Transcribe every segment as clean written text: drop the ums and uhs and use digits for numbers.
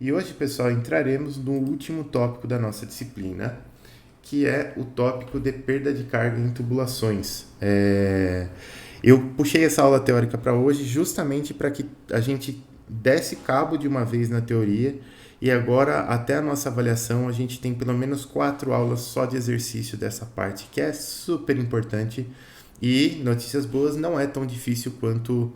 E hoje, pessoal, entraremos no último tópico da nossa disciplina, que é o tópico de perda de carga em tubulações. Eu puxei essa aula teórica para hoje justamente para que a gente desse cabo de uma vez na teoria e agora, até a nossa avaliação, a gente tem pelo menos 4 aulas só de exercício dessa parte, que é super importante e, notícias boas, não é tão difícil quanto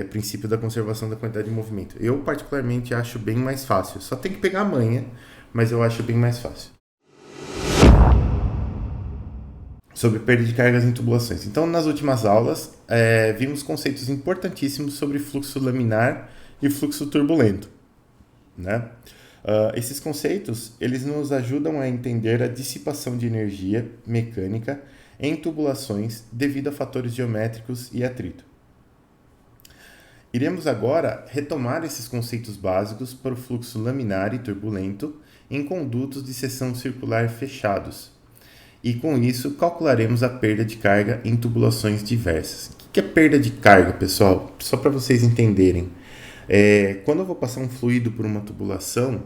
princípio da conservação da quantidade de movimento. Eu, particularmente, acho bem mais fácil. Só tem que pegar a manha, mas eu acho bem mais fácil. Sobre perda de cargas em tubulações. Então, nas últimas aulas, vimos conceitos importantíssimos sobre fluxo laminar e fluxo turbulento, né? Esses conceitos, eles nos ajudam a entender a dissipação de energia mecânica em tubulações devido a fatores geométricos e atrito. Iremos agora retomar esses conceitos básicos para o fluxo laminar e turbulento em condutos de seção circular fechados. E com isso, calcularemos a perda de carga em tubulações diversas. O que é perda de carga, pessoal? Só para vocês entenderem. Quando eu vou passar um fluido por uma tubulação,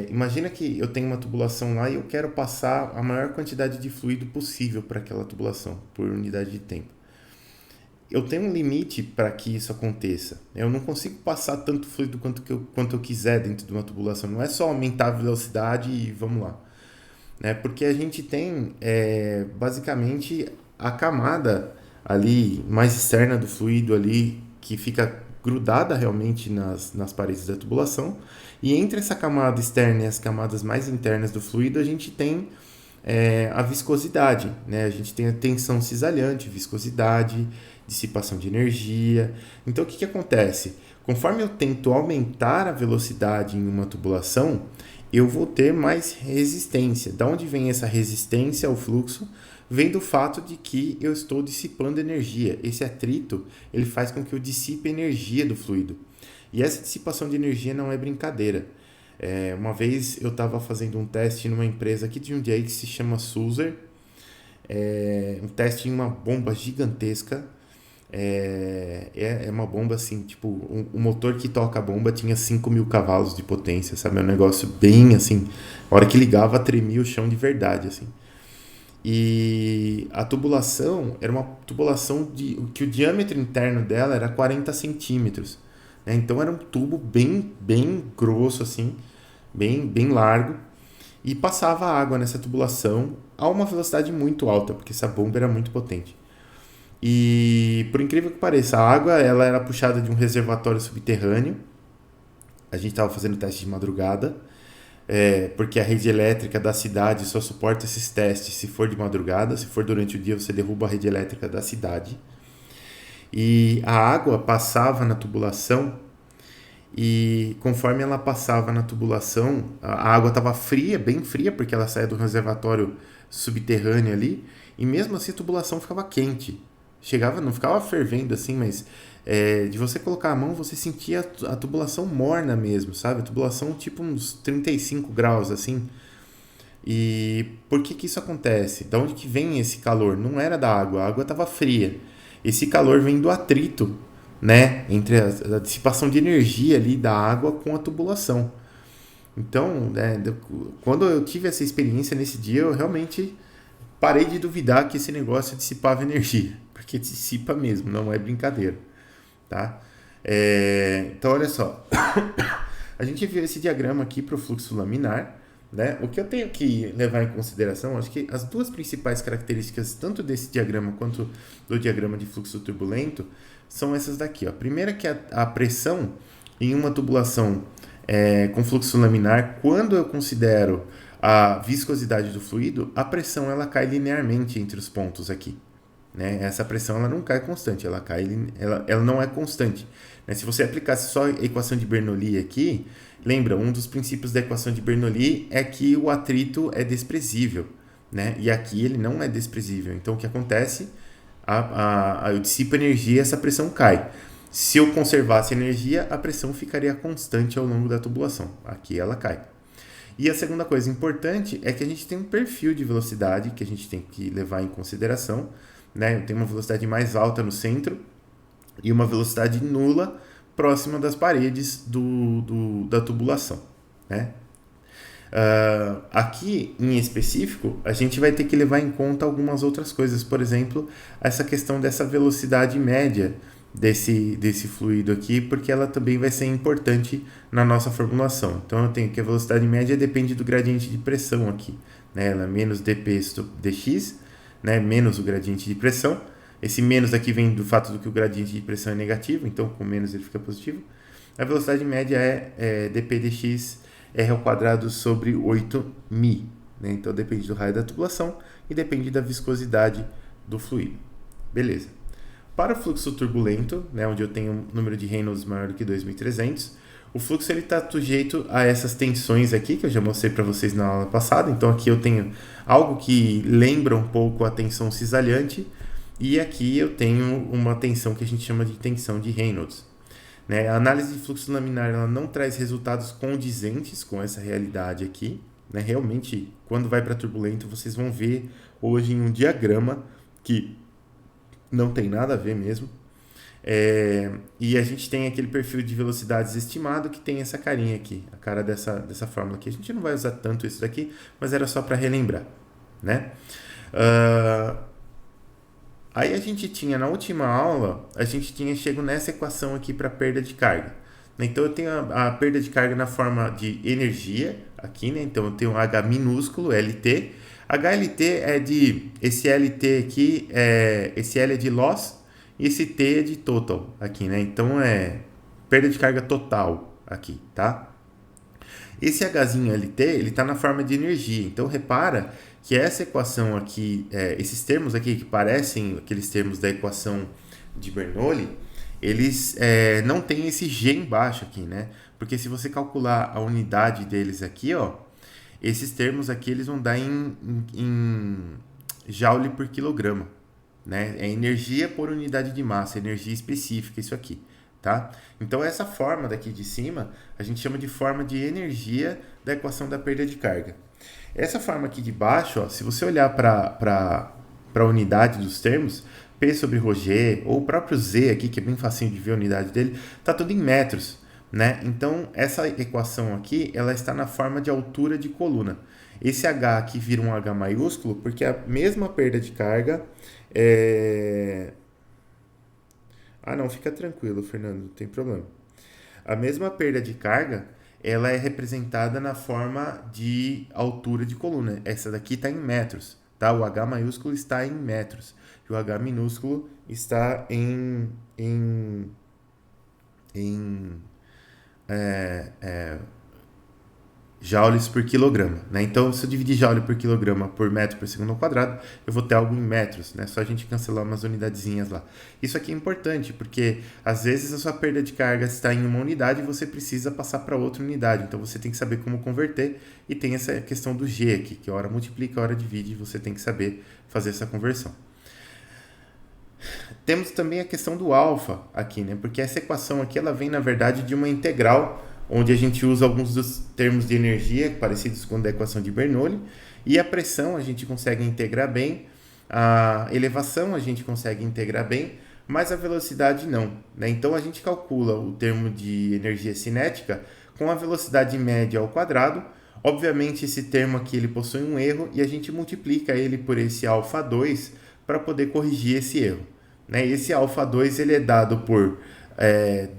imagina que eu tenho uma tubulação lá e eu quero passar a maior quantidade de fluido possível para aquela tubulação, por unidade de tempo. Eu tenho um limite para que isso aconteça. Eu não consigo passar tanto fluido quanto eu quiser dentro de uma tubulação. Não é só aumentar a velocidade e vamos lá. Né? Porque a gente tem, basicamente, a camada ali mais externa do fluido ali, que fica grudada realmente nas paredes da tubulação. E entre essa camada externa e as camadas mais internas do fluido, a gente tem a viscosidade, né? A gente tem a tensão cisalhante, viscosidade, dissipação de energia. Então, o que acontece? Conforme eu tento aumentar a velocidade em uma tubulação, eu vou ter mais resistência. Da onde vem essa resistência ao fluxo? Vem do fato de que eu estou dissipando energia. Esse atrito, ele faz com que eu dissipe energia do fluido. E essa dissipação de energia não é brincadeira. Uma vez eu estava fazendo um teste numa empresa aqui de Jundiaí que se chama Sulzer. Um teste em uma bomba gigantesca. É uma bomba assim, tipo, o motor que toca a bomba tinha 5.000 cavalos de potência, sabe? É um negócio bem assim, a hora que ligava tremia o chão de verdade, assim. E a tubulação era uma tubulação que o diâmetro interno dela era 40 centímetros, né? Então era um tubo bem grosso, assim, bem largo, e passava água nessa tubulação a uma velocidade muito alta, porque essa bomba era muito potente. E por incrível que pareça, a água ela era puxada de um reservatório subterrâneo. A gente estava fazendo teste de madrugada, porque a rede elétrica da cidade só suporta esses testes se for de madrugada. Se for durante o dia, você derruba a rede elétrica da cidade. E a água passava na tubulação e conforme ela passava na tubulação, a água estava fria, bem fria, porque ela saía do reservatório subterrâneo ali, e mesmo assim a tubulação ficava quente. Não ficava fervendo assim, mas de você colocar a mão, você sentia a tubulação morna mesmo, sabe? A tubulação tipo uns 35 graus, assim. E por que isso acontece? Da onde que vem esse calor? Não era da água, a água estava fria. Esse calor vem do atrito, né? Entre a dissipação de energia ali da água com a tubulação. Então, quando eu tive essa experiência nesse dia, eu realmente parei de duvidar que esse negócio dissipava energia, porque dissipa mesmo, não é brincadeira, tá? Então, olha só, a gente viu esse diagrama aqui para o fluxo laminar, né? O que eu tenho que levar em consideração, acho que as duas principais características, tanto desse diagrama quanto do diagrama de fluxo turbulento, são essas daqui, ó. A primeira que é a pressão em uma tubulação com fluxo laminar, quando eu considero a viscosidade do fluido, a pressão ela cai linearmente entre os pontos aqui, né? Essa pressão ela não cai constante, ela não é constante, né? Se você aplicasse só a equação de Bernoulli aqui, lembra, um dos princípios da equação de Bernoulli é que o atrito é desprezível, né? E aqui ele não é desprezível. Então o que acontece? Eu dissipo energia e essa pressão cai. Se eu conservasse energia, a pressão ficaria constante ao longo da tubulação. Aqui ela cai. E a segunda coisa importante é que a gente tem um perfil de velocidade que a gente tem que levar em consideração, né? Tem uma velocidade mais alta no centro e uma velocidade nula próxima das paredes da tubulação, né? Aqui, em específico, a gente vai ter que levar em conta algumas outras coisas. Por exemplo, essa questão dessa velocidade média desse fluido aqui, porque ela também vai ser importante na nossa formulação. Então, eu tenho que a velocidade média depende do gradiente de pressão aqui, né? Ela é menos dp dx, né? Menos o gradiente de pressão. Esse menos aqui vem do fato de que o gradiente de pressão é negativo, então com menos ele fica positivo. A velocidade média é dp dx r ao quadrado sobre 8μ, né? Então depende do raio da tubulação e depende da viscosidade do fluido. Beleza. Para o fluxo turbulento, né, onde eu tenho um número de Reynolds maior do que 2.300, o fluxo está sujeito a essas tensões aqui, que eu já mostrei para vocês na aula passada. Então aqui eu tenho algo que lembra um pouco a tensão cisalhante, e aqui eu tenho uma tensão que a gente chama de tensão de Reynolds. Né? A análise de fluxo laminar ela não traz resultados condizentes com essa realidade aqui. Né? Realmente, quando vai para turbulento, vocês vão ver hoje em um diagrama que não tem nada a ver mesmo. E a gente tem aquele perfil de velocidades estimado que tem essa carinha aqui, a cara dessa fórmula aqui. A gente não vai usar tanto isso daqui, mas era só para relembrar. Né? Aí a gente tinha, na última aula, a gente tinha chego nessa equação aqui para perda de carga. Então eu tenho a perda de carga na forma de energia, aqui, né? Então eu tenho H minúsculo, LT. HLT é de, esse LT aqui, esse L é de loss e esse T é de total, aqui, né? Então é perda de carga total aqui, tá? Esse Hzinho LT, ele está na forma de energia. Então repara que essa equação aqui, esses termos aqui que parecem aqueles termos da equação de Bernoulli, eles não tem esse G embaixo aqui, né? Porque se você calcular a unidade deles aqui, ó, esses termos aqui eles vão dar em joule por quilograma, né? É energia por unidade de massa, energia específica, isso aqui, tá? Então essa forma daqui de cima, a gente chama de forma de energia da equação da perda de carga. Essa forma aqui de baixo, ó, se você olhar para a unidade dos termos, P sobre ρg, ou o próprio Z aqui, que é bem facinho de ver a unidade dele, está tudo em metros, né? Então, essa equação aqui, ela está na forma de altura de coluna. Esse H aqui vira um H maiúsculo, porque a mesma perda de carga Ah, não, fica tranquilo, Fernando, não tem problema. A mesma perda de carga, ela é representada na forma de altura de coluna. Essa daqui está em metros, tá? O H maiúsculo está em metros. E o H minúsculo está em joules por quilograma, né? Então, se eu dividir joule por quilograma por metro por segundo ao quadrado, eu vou ter algo em metros, né? Só a gente cancelar umas unidadezinhas lá. Isso aqui é importante, porque às vezes a sua perda de carga está em uma unidade e você precisa passar para outra unidade. Então, você tem que saber como converter e tem essa questão do G aqui, que hora multiplica, hora divide, e você tem que saber fazer essa conversão. Temos também a questão do alfa aqui, né? Porque essa equação aqui, ela vem, na verdade, de uma integral onde a gente usa alguns dos termos de energia parecidos com a da equação de Bernoulli, e a pressão a gente consegue integrar bem, a elevação a gente consegue integrar bem, mas a velocidade não, né? Então a gente calcula o termo de energia cinética com a velocidade média ao quadrado. Obviamente esse termo aqui ele possui um erro e a gente multiplica ele por esse α2 para poder corrigir esse erro, né? Esse α2 ele é dado por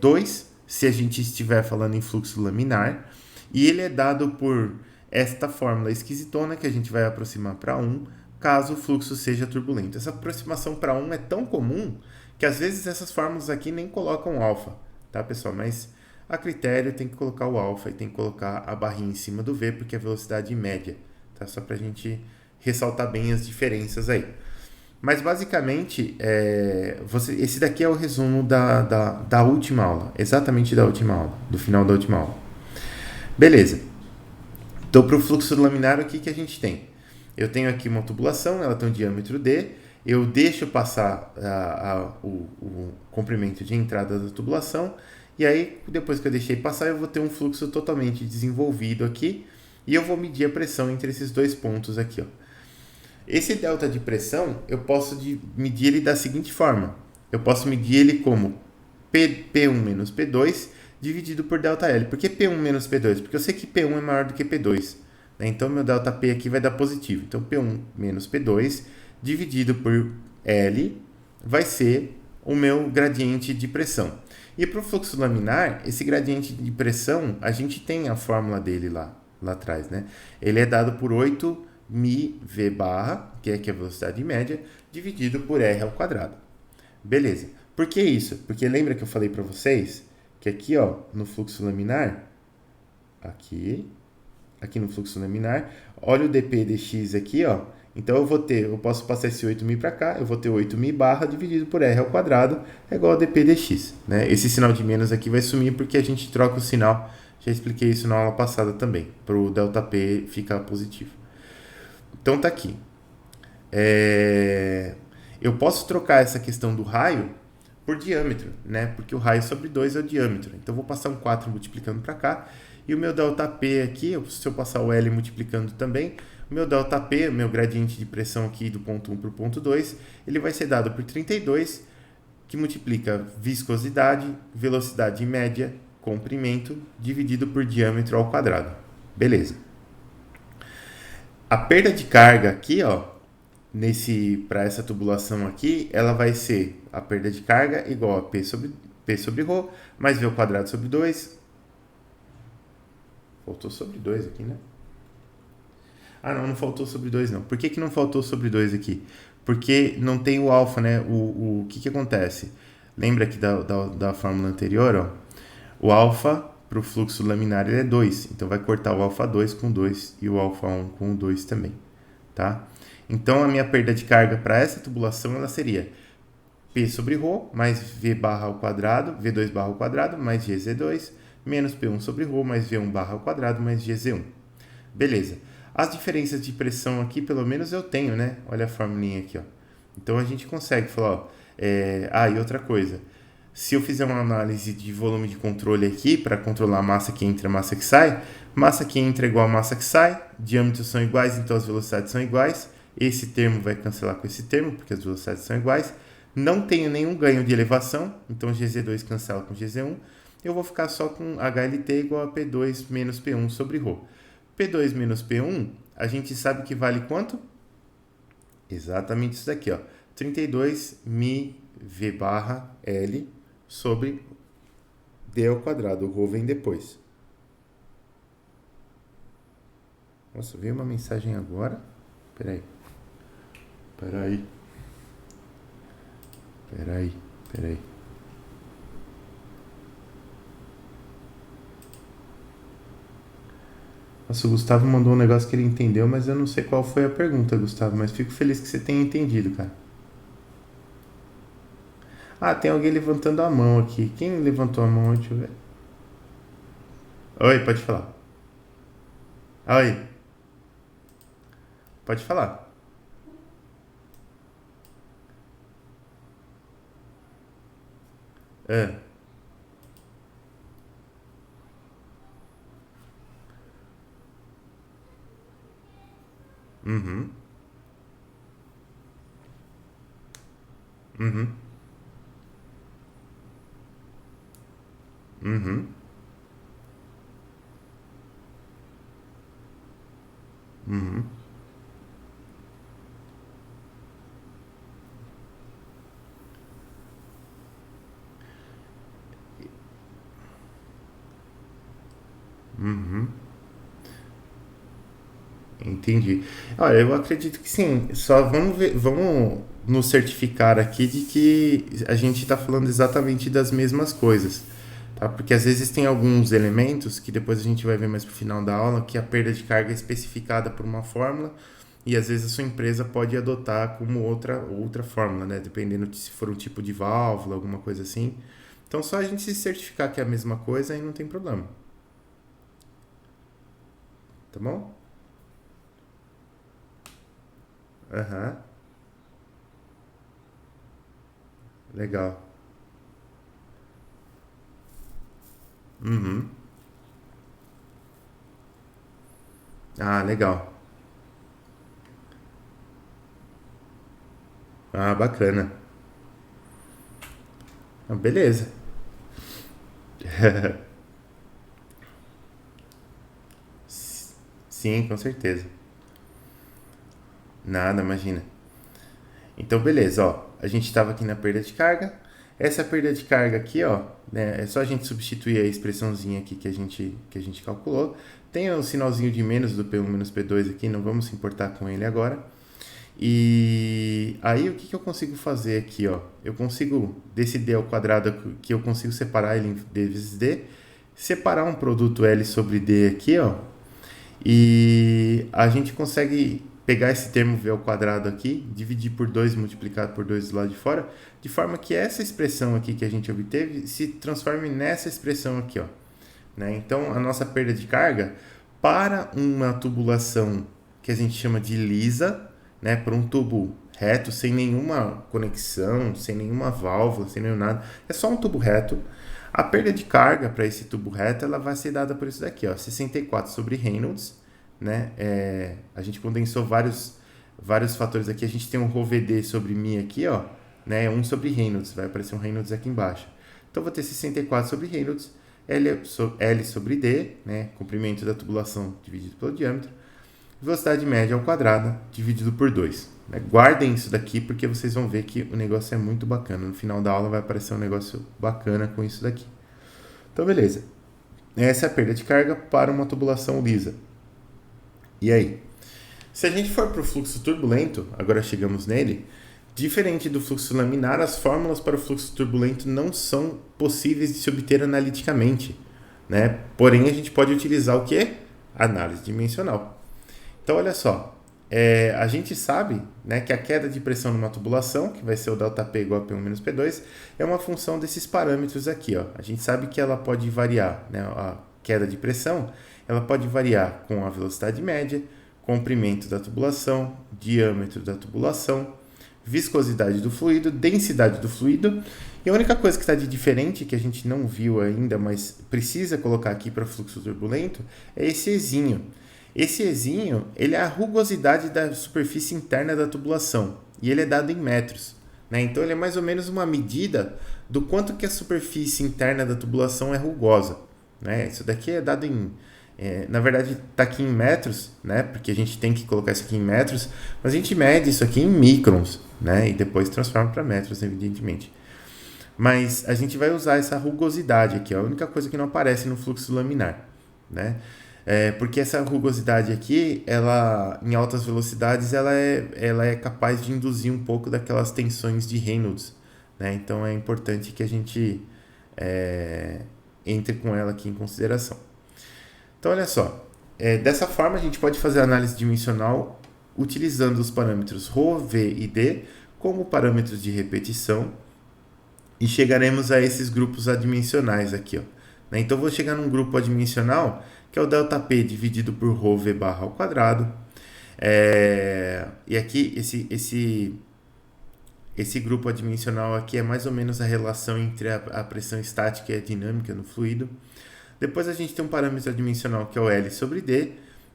2 se a gente estiver falando em fluxo laminar, e ele é dado por esta fórmula esquisitona que a gente vai aproximar para 1, caso o fluxo seja turbulento. Essa aproximação para 1 é tão comum que às vezes essas fórmulas aqui nem colocam alfa, tá, pessoal? Mas a critério tem que colocar o alfa e tem que colocar a barrinha em cima do V, porque é a velocidade média, tá? Só para a gente ressaltar bem as diferenças aí. Mas basicamente, esse daqui é o resumo da última aula, exatamente da última aula, do final da última aula. Beleza. Então, para o fluxo laminar, o que a gente tem? Eu tenho aqui uma tubulação, ela tem um diâmetro D, eu deixo passar o comprimento de entrada da tubulação, e aí, depois que eu deixei passar, eu vou ter um fluxo totalmente desenvolvido aqui, e eu vou medir a pressão entre esses dois pontos aqui, ó. Esse delta de pressão, eu posso medir ele da seguinte forma. Eu posso medir ele como P1 menos P2 dividido por ΔL. Por que P1 menos P2? Porque eu sei que P1 é maior do que P2. Né? Então, meu ΔP aqui vai dar positivo. Então, P1 menos P2 dividido por L vai ser o meu gradiente de pressão. E para o fluxo laminar, esse gradiente de pressão, a gente tem a fórmula dele lá atrás. Né? Ele é dado por 8 μ V barra, que é a velocidade média, dividido por R ao quadrado. Beleza. Por que isso? Porque lembra que eu falei para vocês que aqui, ó, no fluxo laminar, aqui no fluxo laminar, olha o dp dx aqui, ó. Então eu posso passar esse 8.000 para cá, eu vou ter 8.000 barra dividido por r ao quadrado é igual a dp dx, né? Esse sinal de menos aqui vai sumir porque a gente troca o sinal. Já expliquei isso na aula passada também, para o ΔP ficar positivo. Então tá aqui. Eu posso trocar essa questão do raio por diâmetro, né? Porque o raio sobre 2 é o diâmetro. Então, eu vou passar um 4 multiplicando para cá. E o meu ΔP aqui, se eu passar o L multiplicando também, o meu ΔP, o meu gradiente de pressão aqui do ponto 1 para o ponto 2, ele vai ser dado por 32, que multiplica viscosidade, velocidade média, comprimento, dividido por diâmetro ao quadrado. Beleza. A perda de carga aqui, ó, para essa tubulação aqui, ela vai ser a perda de carga igual a P sobre ρ, mais V ao quadrado sobre 2. Faltou sobre 2 aqui, né? Ah, não faltou sobre 2 não. Por que não faltou sobre 2 aqui? Porque não tem o alfa, né? O que acontece? Lembra aqui da fórmula anterior, ó? O alfa para o fluxo laminar ele é 2. Então, vai cortar o alfa 2 com 2 e o alfa 1 com 2 também, tá? Então, a minha perda de carga para essa tubulação ela seria P sobre ρ mais V barra ao quadrado, V2 barra ao quadrado, mais GZ2, menos P1 sobre ρ mais V1 barra ao quadrado, mais GZ1. Beleza. As diferenças de pressão aqui, pelo menos eu tenho, né? Olha a formulinha aqui, ó. Então, a gente consegue falar, ó. E outra coisa. Se eu fizer uma análise de volume de controle aqui, para controlar a massa que entra e a massa que sai, massa que entra é igual a massa que sai, diâmetros são iguais, então as velocidades são iguais. Esse termo vai cancelar com esse termo, porque as velocidades são iguais. Não tenho nenhum ganho de elevação, então GZ2 cancela com GZ1. Eu vou ficar só com HLT igual a P2 menos P1 sobre ρ. P2 menos P1, a gente sabe que vale quanto? Exatamente isso daqui, ó. 32 μ V barra L sobre D ao quadrado. O ρ vem depois. Nossa, veio uma mensagem agora. Peraí. Nossa, o Gustavo mandou um negócio que ele entendeu, mas eu não sei qual foi a pergunta, Gustavo. Mas fico feliz que você tenha entendido, cara. Ah, tem alguém levantando a mão aqui. Quem levantou a mão? Deixa eu ver. Oi, pode falar. Oi, pode falar. É. Uhum. Uhum. Uhum. Uhum. Uhum. Entendi. Olha, eu acredito que sim. Só vamos ver, vamos nos certificar aqui de que a gente está falando exatamente das mesmas coisas, tá? Porque às vezes tem alguns elementos que depois a gente vai ver mais pro final da aula que a perda de carga é especificada por uma fórmula e às vezes a sua empresa pode adotar como outra fórmula, né? Dependendo de se for um tipo de válvula, alguma coisa assim. Então só a gente se certificar que é a mesma coisa e não tem problema, tá bom? Aham, legal. Uhum. Ah, legal. Ah, bacana. Ah, beleza. Sim, com certeza. Nada, imagina. Então, beleza, ó. A gente estava aqui na perda de carga. Essa perda de carga aqui, ó, né, é só a gente substituir a expressãozinha aqui que a gente calculou. Tem o sinalzinho de menos do P1 menos P2 aqui, não vamos se importar com ele agora. E aí o que eu consigo fazer aqui, ó? Eu consigo, desse D ao quadrado que eu consigo separar ele em D vezes D, separar um produto L sobre D aqui, ó, e a gente consegue pegar esse termo V ao quadrado aqui, dividir por 2 multiplicado por 2 do lado de fora, de forma que essa expressão aqui que a gente obteve se transforme nessa expressão aqui, ó. Né? Então, a nossa perda de carga para uma tubulação que a gente chama de lisa, né? Para um tubo reto, sem nenhuma conexão, sem nenhuma válvula, sem nenhum nada, é só um tubo reto. A perda de carga para esse tubo reto ela vai ser dada por isso daqui, ó, 64 sobre Reynolds. Né? A gente condensou vários fatores aqui. A gente tem um ρVd sobre μ aqui, ó, né? 1 sobre Reynolds, vai aparecer um Reynolds aqui embaixo. Então, vou ter 64 sobre Reynolds, L sobre D, né? Comprimento da tubulação dividido pelo diâmetro, velocidade média ao quadrado dividido por 2. Né? Guardem isso daqui porque vocês vão ver que o negócio é muito bacana. No final da aula vai aparecer um negócio bacana com isso daqui. Então, beleza. Essa é a perda de carga para uma tubulação lisa. E aí? Se a gente for para o fluxo turbulento, agora chegamos nele, diferente do fluxo laminar, as fórmulas para o fluxo turbulento não são possíveis de se obter analiticamente. Né? Porém, a gente pode utilizar o quê? Análise dimensional. Então, olha só, a gente sabe, né, que a queda de pressão numa tubulação, que vai ser o ΔP igual a P1 menos P2, é uma função desses parâmetros aqui. Ó. A gente sabe que ela pode variar, né, a queda de pressão, ela pode variar com a velocidade média, comprimento da tubulação, diâmetro da tubulação, viscosidade do fluido, densidade do fluido. E a única coisa que está de diferente, que a gente não viu ainda, mas precisa colocar aqui para fluxo turbulento, é esse Ezinho. Esse Ezinho, ele é a rugosidade da superfície interna da tubulação, e ele é dado em metros. Né? Então, ele é mais ou menos uma medida do quanto que a superfície interna da tubulação é rugosa. Né? Isso daqui é dado em... na verdade, está aqui em metros, né? Porque a gente tem que colocar isso aqui em metros, mas a gente mede isso aqui em microns, né? E depois transforma para metros, evidentemente. Mas a gente vai usar essa rugosidade aqui, ó, a única coisa que não aparece no fluxo laminar, né? Porque essa rugosidade aqui, ela, em altas velocidades, ela é capaz de induzir um pouco daquelas tensões de Reynolds, né? Então é importante que a gente entre com ela aqui em consideração. Então, olha só, dessa forma a gente pode fazer a análise dimensional utilizando os parâmetros ρ, V e D como parâmetros de repetição e chegaremos a esses grupos adimensionais aqui. Ó. Né? Então, vou chegar num grupo adimensional que é o ΔP dividido por ρ, V barra ao quadrado. E aqui, esse grupo adimensional aqui é mais ou menos a relação entre a pressão estática e a dinâmica no fluido. Depois a gente tem um parâmetro adimensional que é o L sobre D,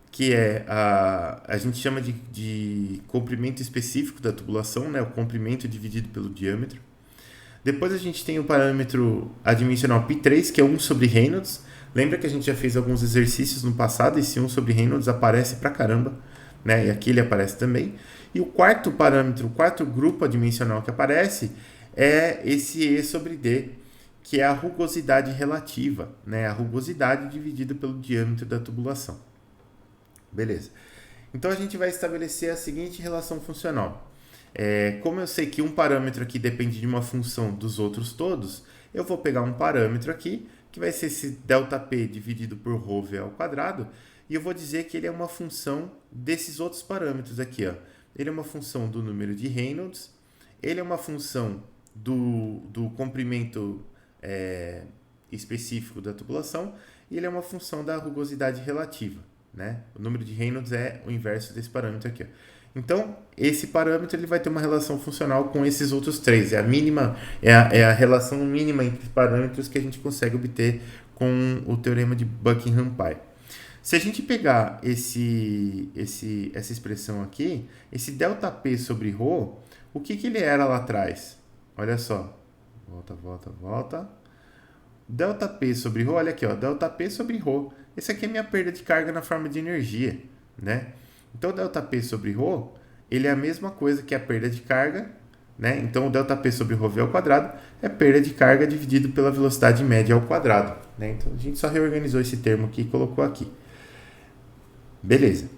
que é a gente chama de comprimento específico da tubulação, né? O comprimento dividido pelo diâmetro. Depois a gente tem o parâmetro adimensional π3, que é 1 sobre Reynolds. Lembra que a gente já fez alguns exercícios no passado, esse 1 sobre Reynolds aparece pra caramba, né? E aqui ele aparece também. E o quarto parâmetro, o quarto grupo adimensional que aparece é esse E sobre D, que é a rugosidade relativa, né? A rugosidade dividida pelo diâmetro da tubulação. Beleza. Então, a gente vai estabelecer a seguinte relação funcional. Como eu sei que um parâmetro aqui depende de uma função dos outros todos, eu vou pegar um parâmetro aqui, que vai ser esse ΔP dividido por ρV ao quadrado, e eu vou dizer que ele é uma função desses outros parâmetros aqui. Ó. Ele é uma função do número de Reynolds, ele é uma função do comprimento específico da tubulação e ele é uma função da rugosidade relativa, né? O número de Reynolds é o inverso desse parâmetro aqui. Ó. Então, esse parâmetro ele vai ter uma relação funcional com esses outros três. É a relação mínima entre parâmetros que a gente consegue obter com o teorema de Buckingham-Pai. Se a gente pegar essa expressão aqui, esse ΔP sobre ρ, o que ele era lá atrás? Olha só. Volta. ΔP sobre ρ, olha aqui, ó, ΔP sobre ρ. Essa aqui é a minha perda de carga na forma de energia, né? Então, ΔP sobre ρ, ele é a mesma coisa que a perda de carga, né? Então, o ΔP sobre ρv ao quadrado é perda de carga dividido pela velocidade média ao quadrado, né? Então, a gente só reorganizou esse termo aqui e colocou aqui. Beleza.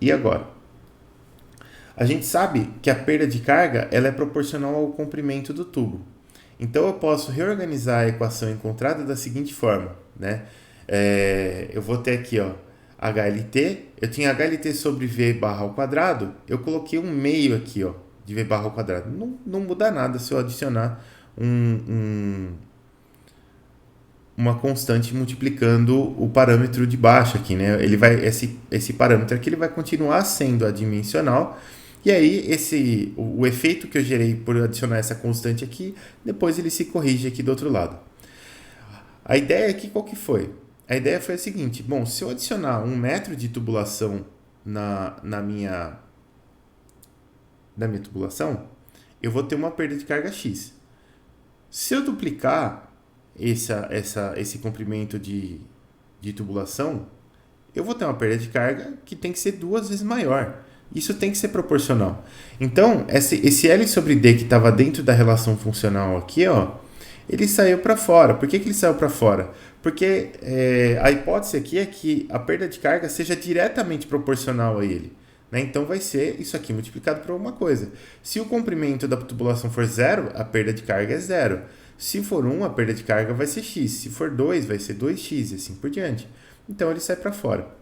E agora? A gente sabe que a perda de carga ela é proporcional ao comprimento do tubo. Então, eu posso reorganizar a equação encontrada da seguinte forma, né? Eu vou ter aqui, ó, HLT, eu tinha HLT sobre V barra ao quadrado, eu coloquei um meio aqui, ó, de V barra ao quadrado. Não muda nada se eu adicionar uma constante multiplicando o parâmetro de baixo aqui, né? Ele vai, esse parâmetro aqui ele vai continuar sendo adimensional, e aí o efeito que eu gerei por adicionar essa constante aqui, depois ele se corrige aqui do outro lado. A ideia aqui qual que foi? A ideia foi a seguinte, bom, se eu adicionar 1 metro de tubulação na minha tubulação, eu vou ter uma perda de carga X. Se eu duplicar esse comprimento de tubulação, eu vou ter uma perda de carga que tem que ser 2 vezes maior. Isso tem que ser proporcional. Então, esse L sobre D que estava dentro da relação funcional aqui, ó, ele saiu para fora. Por que ele saiu para fora? Porque a hipótese aqui é que a perda de carga seja diretamente proporcional a ele. Né? Então, vai ser isso aqui multiplicado por alguma coisa. Se o comprimento da tubulação for 0, a perda de carga é 0. Se for 1, a perda de carga vai ser x. Se for 2, vai ser 2x e assim por diante. Então, ele sai para fora.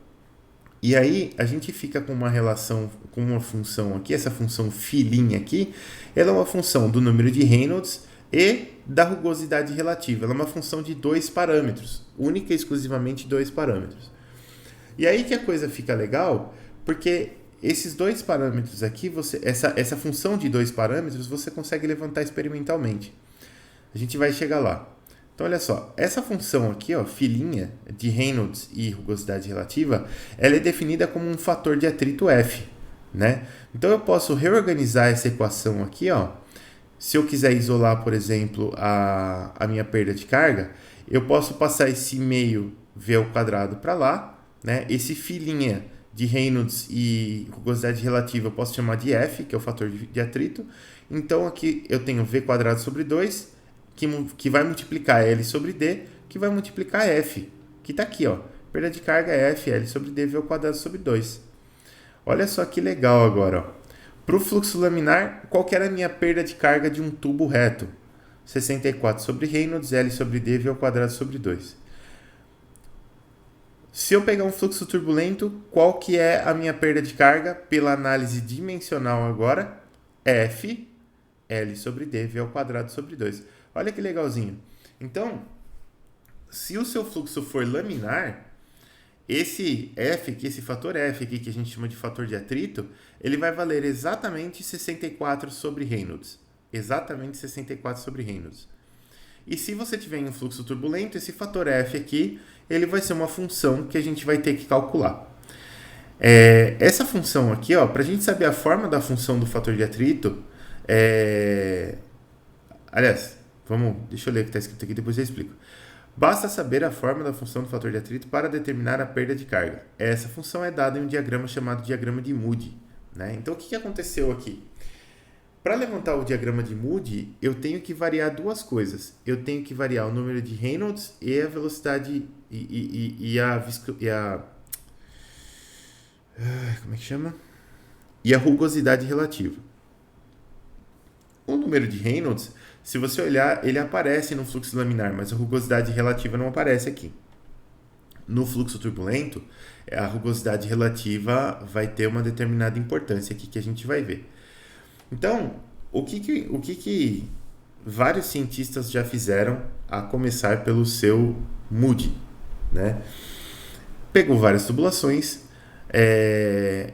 E aí, a gente fica com uma relação, com uma função aqui, essa função φ' aqui, ela é uma função do número de Reynolds e da rugosidade relativa. Ela é uma função de 2 parâmetros, única e exclusivamente 2 parâmetros. E aí que a coisa fica legal, porque esses 2 parâmetros aqui, essa função de 2 parâmetros, você consegue levantar experimentalmente. A gente vai chegar lá. Então, olha só, essa função aqui, ó, φ' de Reynolds e rugosidade relativa, ela é definida como um fator de atrito F, né? Então, eu posso reorganizar essa equação aqui, ó. Se eu quiser isolar, por exemplo, a minha perda de carga, eu posso passar esse meio V ao quadrado para lá, né? Esse φ' de Reynolds e rugosidade relativa eu posso chamar de F, que é o fator de atrito. Então, aqui eu tenho V quadrado sobre 2, que vai multiplicar L sobre D, que vai multiplicar F, que está aqui, ó. Perda de carga é F, L sobre D, V ao quadrado sobre 2. Olha só que legal agora, ó. Para o fluxo laminar, qual que era a minha perda de carga de um tubo reto? 64 sobre Reynolds, L sobre D, V ao quadrado sobre 2. Se eu pegar um fluxo turbulento, qual que é a minha perda de carga pela análise dimensional agora? F, L sobre D, V ao quadrado sobre 2. Olha que legalzinho. Então, se o seu fluxo for laminar, esse F aqui, esse fator F aqui, que a gente chama de fator de atrito, ele vai valer exatamente 64 sobre Reynolds. Exatamente 64 sobre Reynolds. E se você tiver em um fluxo turbulento, esse fator F aqui, ele vai ser uma função que a gente vai ter que calcular. Essa função aqui, ó, para a gente saber a forma da função do fator de atrito, aliás, deixa eu ler o que está escrito aqui, depois eu explico. Basta saber a forma da função do fator de atrito para determinar a perda de carga. Essa função é dada em um diagrama chamado diagrama de Moody, né? Então, o que aconteceu aqui? Para levantar o diagrama de Moody, eu tenho que variar 2 coisas. Eu tenho que variar o número de Reynolds e a velocidade como é que chama? E a rugosidade relativa. O número de Reynolds, se você olhar, ele aparece no fluxo laminar, mas a rugosidade relativa não aparece aqui. No fluxo turbulento, a rugosidade relativa vai ter uma determinada importância aqui que a gente vai ver. Então, o que vários cientistas já fizeram, a começar pelo seu Moody, né? Pegou várias tubulações,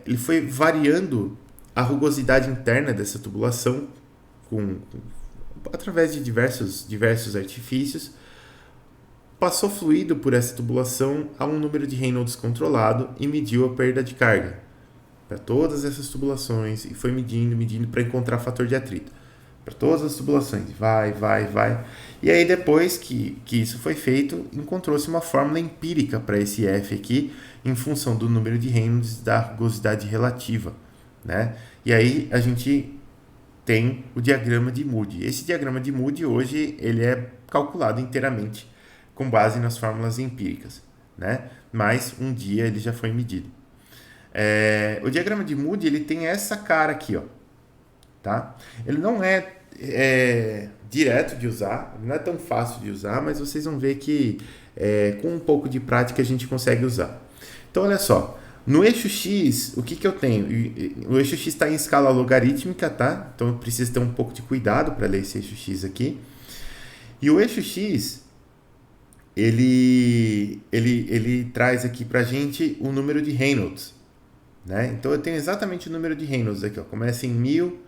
ele foi variando a rugosidade interna dessa tubulação através de diversos artifícios, passou fluido por essa tubulação a um número de Reynolds controlado e mediu a perda de carga para todas essas tubulações e foi medindo para encontrar fator de atrito. para todas as tubulações. Vai, vai, vai. E aí, depois que isso foi feito, encontrou-se uma fórmula empírica para esse F aqui, em função do número de Reynolds da rugosidade relativa, né? E aí, a gente tem o diagrama de Moody. Esse diagrama de Moody, hoje, ele é calculado inteiramente com base nas fórmulas empíricas, né? Mas, um dia, ele já foi medido. O diagrama de Moody, ele tem essa cara aqui, ó, tá? Ele não é direto de usar, não é tão fácil de usar, mas vocês vão ver que com um pouco de prática a gente consegue usar. Então, olha só, no eixo X, o que, que eu tenho? O eixo X está em escala logarítmica, tá? Então, eu preciso ter um pouco de cuidado para ler esse eixo X aqui. E o eixo X, ele traz aqui para a gente o número de Reynolds, né? Então, eu tenho exatamente o número de Reynolds aqui, ó. Começa em 1000,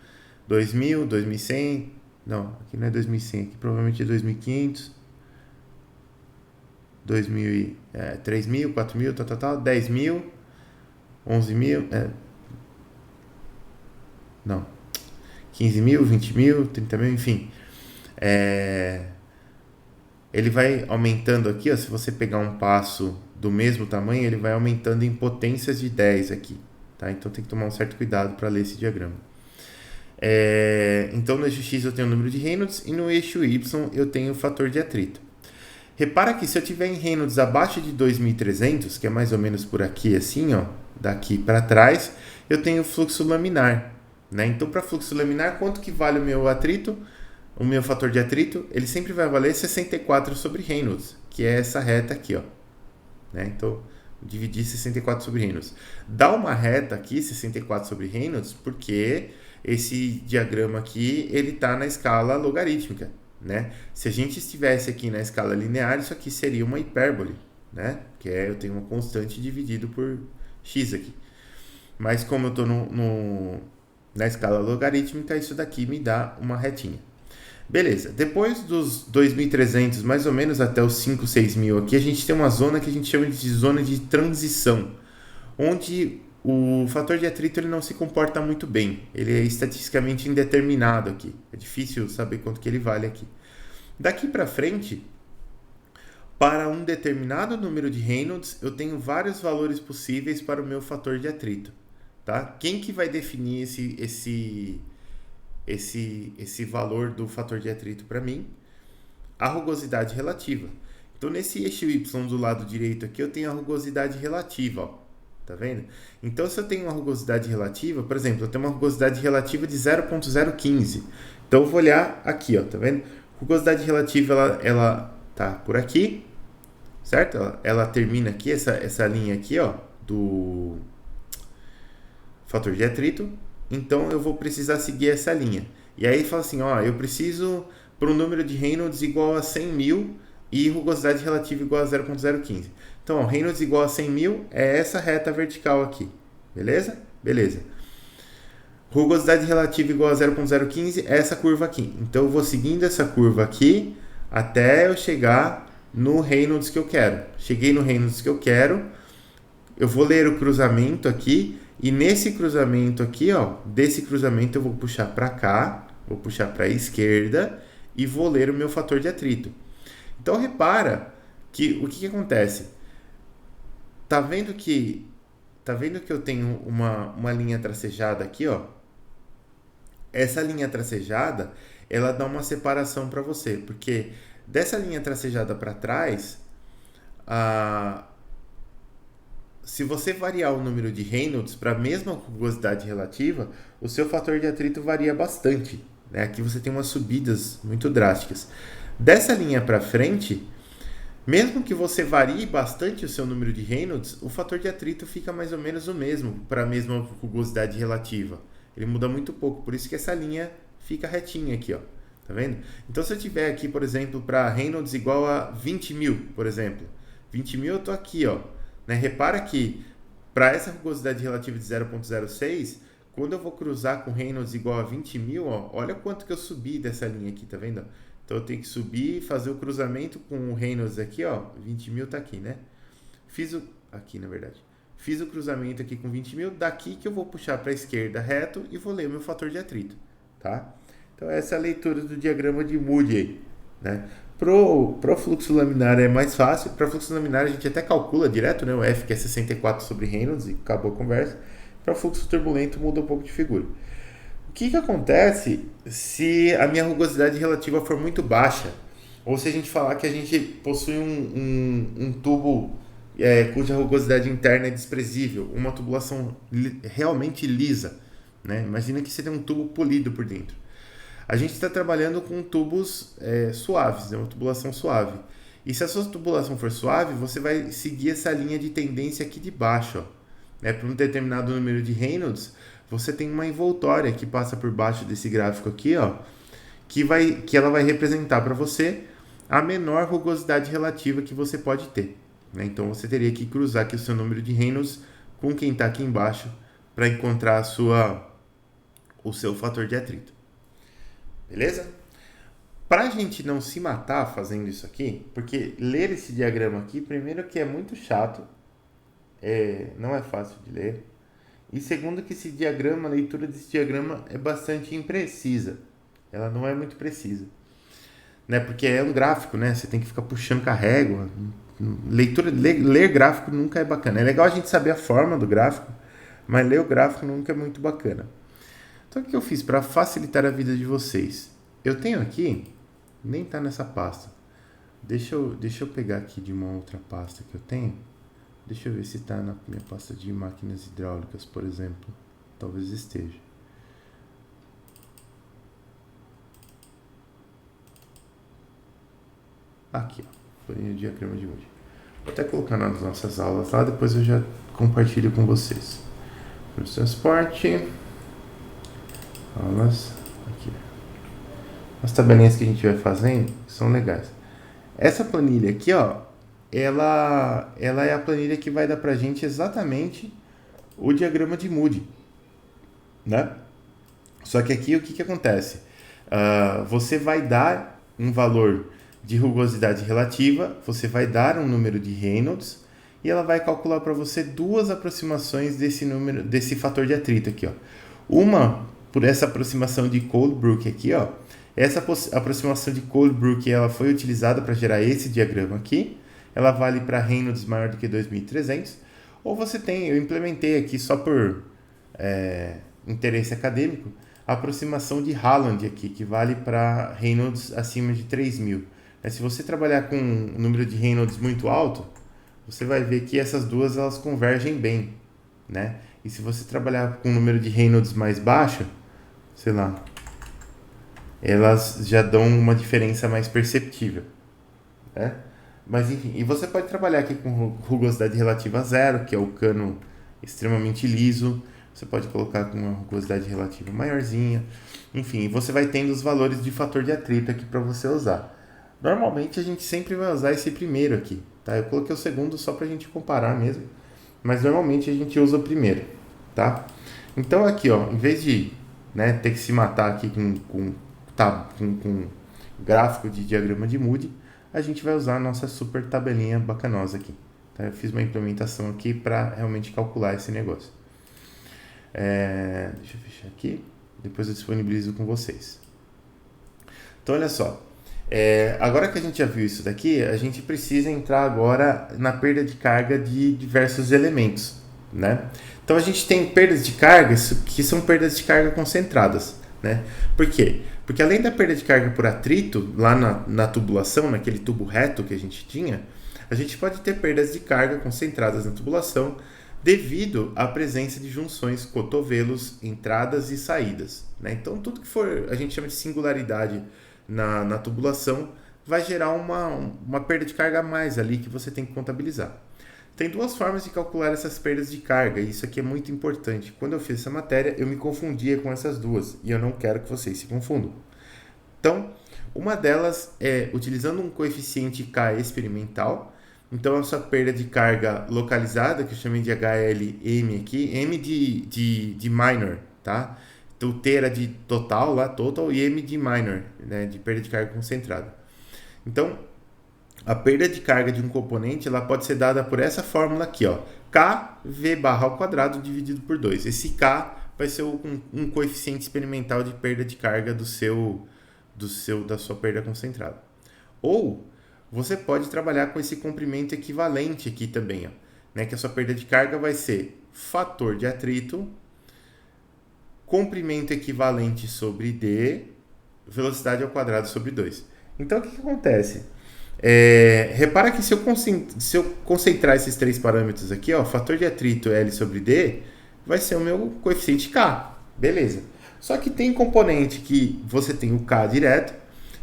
2000, 2100. Não, aqui não é 2100, aqui provavelmente é 2500, 2000, 3000, 4000, tal, 10.000, 11.000, não, 15.000, 20.000, 30.000, enfim. Ele vai aumentando aqui, ó, se você pegar um passo do mesmo tamanho, ele vai aumentando em potências de 10 aqui, tá? Então tem que tomar um certo cuidado para ler esse diagrama. Então no eixo X eu tenho o número de Reynolds e no eixo Y eu tenho o fator de atrito. Repara que se eu tiver em Reynolds abaixo de 2.300, que é mais ou menos por aqui assim, ó, daqui para trás, eu tenho fluxo laminar, né? Então para fluxo laminar, quanto que vale o meu atrito? O meu fator de atrito, ele sempre vai valer 64 sobre Reynolds, que é essa reta aqui, ó, né? Então, dividir 64 sobre Reynolds. Dá uma reta aqui, 64 sobre Reynolds, porque esse diagrama aqui, ele está na escala logarítmica, né? Se a gente estivesse aqui na escala linear, isso aqui seria uma hipérbole, né? Que eu tenho uma constante dividido por x aqui. Mas como eu estou na escala logarítmica, isso daqui me dá uma retinha. Beleza, depois dos 2.300, mais ou menos até os 5, 6.000 aqui, a gente tem uma zona que a gente chama de zona de transição, onde o fator de atrito ele não se comporta muito bem, ele é estatisticamente indeterminado aqui, é difícil saber quanto que ele vale aqui. Daqui para frente, para um determinado número de Reynolds, eu tenho vários valores possíveis para o meu fator de atrito, tá? Quem que vai definir esse valor do fator de atrito para mim? A rugosidade relativa. Então, nesse eixo Y do lado direito aqui, eu tenho a rugosidade relativa, ó. Tá vendo? Então, se eu tenho uma rugosidade relativa, por exemplo, eu tenho uma rugosidade relativa de 0.015. Então, eu vou olhar aqui, ó, tá vendo? Rugosidade relativa, ela tá por aqui, certo? Ela termina aqui, essa linha aqui, ó, do fator de atrito. Então, eu vou precisar seguir essa linha. E aí, fala assim, ó, eu preciso para um número de Reynolds igual a 100.000 e rugosidade relativa igual a 0.015. Então, ó, Reynolds igual a 100.000 é essa reta vertical aqui, beleza? Beleza. Rugosidade relativa igual a 0.015 é essa curva aqui. Então, eu vou seguindo essa curva aqui até eu chegar no Reynolds que eu quero. Cheguei no Reynolds que eu quero, eu vou ler o cruzamento aqui, e nesse cruzamento aqui, ó, desse cruzamento eu vou puxar para cá, vou puxar para a esquerda e vou ler o meu fator de atrito. Então, repara que o que acontece? Tá vendo que eu tenho uma linha tracejada aqui, ó? Essa linha tracejada, ela dá uma separação para você, porque dessa linha tracejada para trás, se você variar o número de Reynolds para a mesma rugosidade relativa, o seu fator de atrito varia bastante, né? Aqui você tem umas subidas muito drásticas. Dessa linha para frente, mesmo que você varie bastante o seu número de Reynolds, o fator de atrito fica mais ou menos o mesmo para a mesma rugosidade relativa. Ele muda muito pouco, por isso que essa linha fica retinha aqui, ó. Tá vendo? Então, se eu tiver aqui, por exemplo, para Reynolds igual a 20.000, por exemplo. 20.000 eu tô aqui, ó. Né? Repara que para essa rugosidade relativa de 0.06, quando eu vou cruzar com Reynolds igual a 20.000, ó, olha quanto que eu subi dessa linha aqui, tá vendo? Então eu tenho que subir e fazer o cruzamento com o Reynolds aqui, ó. 20.000 tá aqui, né? Aqui, na verdade. Fiz o cruzamento aqui com 20.000, daqui que eu vou puxar para a esquerda reto e vou ler o meu fator de atrito, tá? Então essa é a leitura do diagrama de Moody aí, né? Pro fluxo laminar é mais fácil. Para fluxo laminar a gente até calcula direto, né? O F que é 64 sobre Reynolds e acabou a conversa. Para fluxo turbulento muda um pouco de figura. O que acontece se a minha rugosidade relativa for muito baixa? Ou se a gente falar que a gente possui um tubo cuja rugosidade interna é desprezível, uma tubulação realmente lisa, né? Imagina que você tem um tubo polido por dentro. A gente está trabalhando com tubos suaves, né? Uma tubulação suave. E se a sua tubulação for suave, você vai seguir essa linha de tendência aqui de baixo, ó, né? Para um determinado número de Reynolds, você tem uma envoltória que passa por baixo desse gráfico aqui, ó, que ela vai representar para você a menor rugosidade relativa que você pode ter, né? Então você teria que cruzar aqui o seu número de Reynolds com quem está aqui embaixo para encontrar o seu fator de atrito. Beleza? Para a gente não se matar fazendo isso aqui, porque ler esse diagrama aqui, primeiro que é muito chato, não é fácil de ler, e segundo que a leitura desse diagrama é bastante imprecisa, ela não é muito precisa, né? Porque é um gráfico, né? Você tem que ficar puxando com a régua, ler gráfico nunca é bacana. É legal a gente saber a forma do gráfico, mas ler o gráfico nunca é muito bacana. Então o que eu fiz para facilitar a vida de vocês? Eu tenho aqui, nem está nessa pasta. Deixa eu pegar aqui de uma outra pasta que eu tenho. Deixa eu ver se está na minha pasta de máquinas hidráulicas, por exemplo. Talvez esteja. Aqui, ó. Folhinha de diagrama de Moody. Vou até colocar nas nossas aulas lá, depois eu já compartilho com vocês. Para o transporte. Aulas. Aqui. As tabelinhas que a gente vai fazendo são legais. Essa planilha aqui, ó, ela é a planilha que vai dar pra gente exatamente o diagrama de Moody, né? Só que aqui o que acontece? Você vai dar um valor de rugosidade relativa, você vai dar um número de Reynolds e ela vai calcular para você duas aproximações desse fator de atrito aqui, ó. Uma por essa aproximação de Coldbrook aqui, ó. Essa aproximação de Coldbrook ela foi utilizada para gerar esse diagrama aqui. Ela vale para Reynolds maior do que 2.300. Ou você tem, eu implementei aqui só por interesse acadêmico, a aproximação de Haaland aqui, que vale para Reynolds acima de 3.000. Se você trabalhar com um número de Reynolds muito alto, você vai ver que essas duas elas convergem bem, né? E se você trabalhar com um número de Reynolds mais baixo, sei lá, elas já dão uma diferença mais perceptível, né? Mas enfim, e você pode trabalhar aqui com rugosidade relativa a zero, que é o cano extremamente liso. Você pode colocar com uma rugosidade relativa maiorzinha. Enfim, você vai tendo os valores de fator de atrito aqui para você usar. Normalmente a gente sempre vai usar esse primeiro aqui, tá? Eu coloquei o segundo só para a gente comparar mesmo, mas normalmente a gente usa o primeiro, tá? Então aqui, ó, em vez de ter que se matar aqui com gráfico de diagrama de Moody, a gente vai usar a nossa super tabelinha bacanosa aqui, tá? Eu fiz uma implementação aqui para realmente calcular esse negócio. Deixa eu fechar aqui, depois eu disponibilizo com vocês. Então olha só, agora que a gente já viu isso daqui, a gente precisa entrar agora na perda de carga de diversos elementos, né? Então a gente tem perdas de carga que são perdas de carga concentradas, né? Por quê? Porque além da perda de carga por atrito, lá na tubulação, naquele tubo reto que a gente tinha, a gente pode ter perdas de carga concentradas na tubulação devido à presença de junções, cotovelos, entradas e saídas, né? Então tudo que for, a gente chama de singularidade na tubulação, vai gerar uma perda de carga a mais ali que você tem que contabilizar. Tem duas formas de calcular essas perdas de carga, e isso aqui é muito importante. Quando eu fiz essa matéria, eu me confundia com essas duas, e eu não quero que vocês se confundam. Então, uma delas é utilizando um coeficiente K experimental. Então, essa perda de carga localizada, que eu chamei de HLM aqui, M de minor, tá? Então, T era de total, lá, total, e M de minor, né, de perda de carga concentrada. Então, a perda de carga de um componente ela pode ser dada por essa fórmula aqui, ó, KV barra ao quadrado dividido por 2. Esse K vai ser um coeficiente experimental de perda de carga da sua perda concentrada. Ou você pode trabalhar com esse comprimento equivalente aqui também, ó, né? Que a sua perda de carga vai ser fator de atrito, comprimento equivalente sobre D, velocidade ao quadrado sobre 2. Então, o que acontece? Repara que se eu concentrar esses três parâmetros aqui, ó, fator de atrito L sobre D, vai ser o meu coeficiente K. Beleza. Só que tem componente que você tem o K direto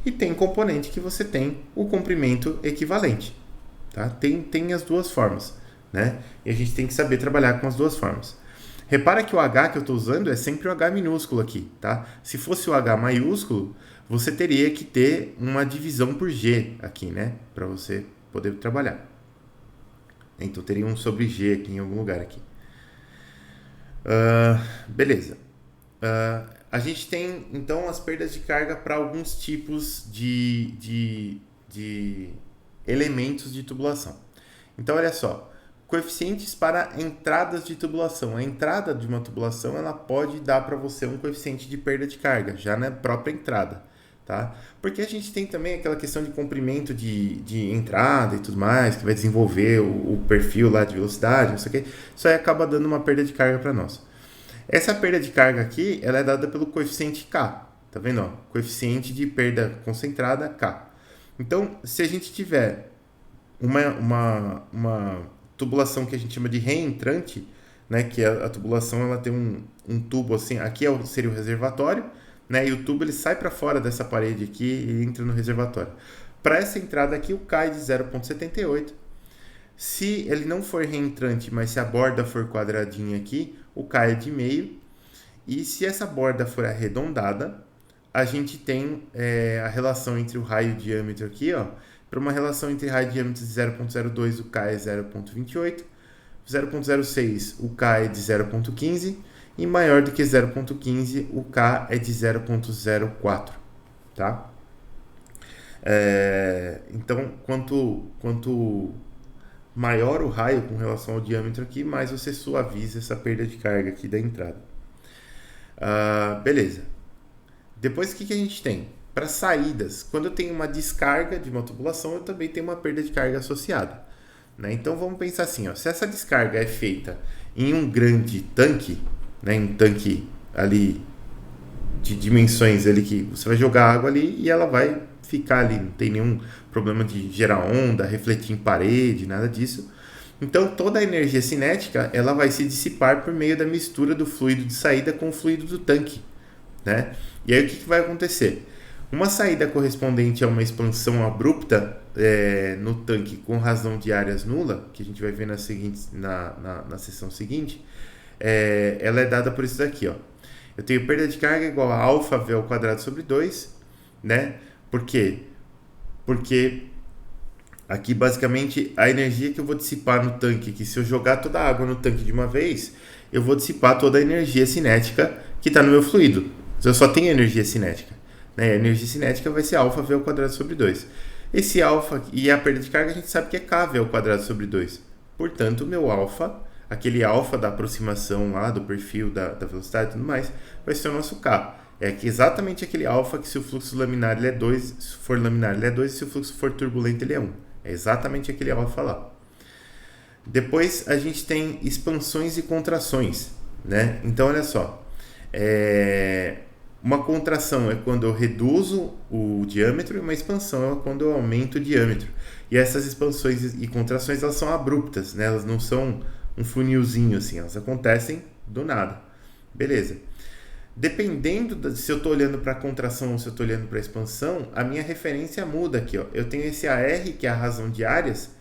e tem componente que você tem o comprimento equivalente. Tá? Tem as duas formas, né? E a gente tem que saber trabalhar com as duas formas. Repara que o H que eu estou usando é sempre o H minúsculo aqui, tá? Se fosse o H maiúsculo, você teria que ter uma divisão por G aqui, né? Para você poder trabalhar. Então, teria um sobre G aqui em algum lugar aqui. Beleza. A gente tem, então, as perdas de carga para alguns tipos de elementos de tubulação. Então, olha só. Coeficientes para entradas de tubulação. A entrada de uma tubulação ela pode dar para você um coeficiente de perda de carga, já na própria entrada. Tá? Porque a gente tem também aquela questão de comprimento de entrada e tudo mais, que vai desenvolver o perfil lá de velocidade, não sei o que. Isso aí acaba dando uma perda de carga para nós. Essa perda de carga aqui ela é dada pelo coeficiente K. Tá vendo? Ó? Coeficiente de perda concentrada K. Então, se a gente tiver uma tubulação que a gente chama de reentrante, né, que a tubulação ela tem um tubo assim, aqui seria o reservatório, né, e o tubo ele sai para fora dessa parede aqui e entra no reservatório. Para essa entrada aqui, o K é de 0,78. Se ele não for reentrante, mas se a borda for quadradinha aqui, o K é de meio. E se essa borda for arredondada, a gente tem a relação entre o raio e o diâmetro aqui, ó. Para uma relação entre raio e diâmetro de 0,02, o K é 0,28. 0,06, o K é de 0,15. E maior do que 0,15, o K é de 0,04. Tá? Então, quanto maior o raio com relação ao diâmetro aqui, mais você suaviza essa perda de carga aqui da entrada. Beleza. Depois, o que a gente tem? Para saídas, quando eu tenho uma descarga de uma tubulação, eu também tenho uma perda de carga associada. Né? Então, vamos pensar assim, ó, se essa descarga é feita em um grande tanque, né, um tanque ali de dimensões ali que você vai jogar água ali e ela vai ficar ali, não tem nenhum problema de gerar onda, refletir em parede, nada disso. Então, toda a energia cinética ela vai se dissipar por meio da mistura do fluido de saída com o fluido do tanque. Né? E aí, o que vai acontecer? Uma saída correspondente a uma expansão abrupta no tanque com razão de áreas nula, que a gente vai ver na seção seguinte, ela é dada por isso daqui. Ó. Eu tenho perda de carga igual a alfa V ao quadrado sobre 2. Né? Por quê? Porque aqui basicamente a energia que eu vou dissipar no tanque, que se eu jogar toda a água no tanque de uma vez, eu vou dissipar toda a energia cinética que está no meu fluido. Eu só tenho energia cinética. Né? A energia cinética vai ser alfa V ao quadrado sobre 2. Esse alfa e a perda de carga a gente sabe que é kV ao quadrado sobre 2. Portanto, o meu alfa, aquele alfa da aproximação lá do perfil da velocidade e tudo mais, vai ser o nosso K. É exatamente aquele alfa que se o fluxo laminar ele é 2, se for laminar ele é 2 e se o fluxo for turbulento ele é 1. É exatamente aquele alfa lá. Depois a gente tem expansões e contrações. Né? Então, olha só. Uma contração é quando eu reduzo o diâmetro e uma expansão é quando eu aumento o diâmetro. E essas expansões e contrações elas são abruptas, né? Elas não são um funilzinho assim, elas acontecem do nada. Beleza. Dependendo se eu estou olhando para a contração ou se eu estou olhando para a expansão, a minha referência muda aqui. Ó. Eu tenho esse AR, que é a razão de áreas.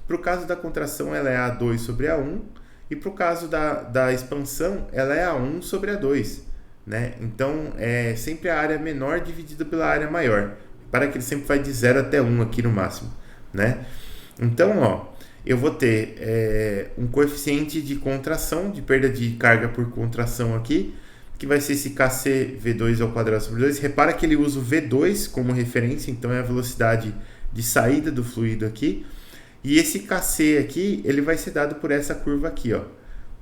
Para o caso da contração, ela é A2 sobre A1. E para o caso da expansão, ela é A1 sobre A2. Né? Então, é sempre a área menor dividida pela área maior. Para que ele sempre vai de 0 até 1 aqui no máximo. Né? Então, ó, eu vou ter um coeficiente de contração, de perda de carga por contração aqui, que vai ser esse Kc V2 ao quadrado sobre 2. Repara que ele usa o V2 como referência, então é a velocidade de saída do fluido aqui. E esse Kc aqui, ele vai ser dado por essa curva aqui, ó.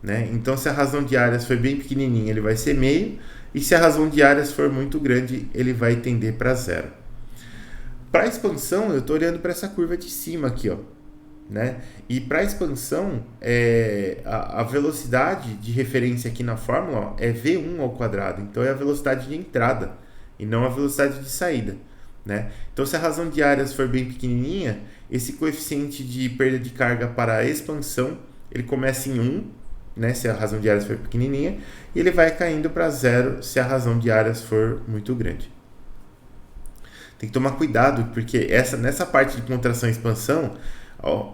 né? Então, se a razão de áreas for bem pequenininha, ele vai ser meio, e se a razão de áreas for muito grande, ele vai tender para zero. Para a expansão, eu estou olhando para essa curva de cima aqui, ó, né? E para a expansão, a velocidade de referência aqui na fórmula, ó, é v1 ao quadrado. Então, é a velocidade de entrada e não a velocidade de saída, né? Então, se a razão de áreas for bem pequenininha, esse coeficiente de perda de carga para a expansão, ele começa em 1, né, se a razão de áreas for pequenininha, e ele vai caindo para zero se a razão de áreas for muito grande. Tem que tomar cuidado, porque nessa parte de contração e expansão,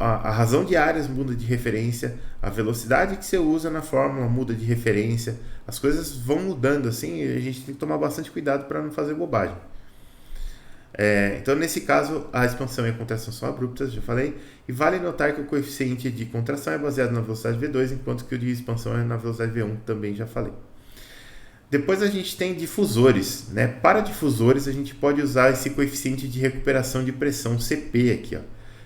a razão de áreas muda de referência, a velocidade que você usa na fórmula muda de referência, as coisas vão mudando assim, e a gente tem que tomar bastante cuidado para não fazer bobagem. Então, nesse caso, a expansão e a contração são abruptas, já falei, e vale notar que o coeficiente de contração é baseado na velocidade V2, enquanto que o de expansão é na velocidade V1, também já falei. Depois a gente tem difusores, né? Para difusores, a gente pode usar esse coeficiente de recuperação de pressão, CP, aqui, ó.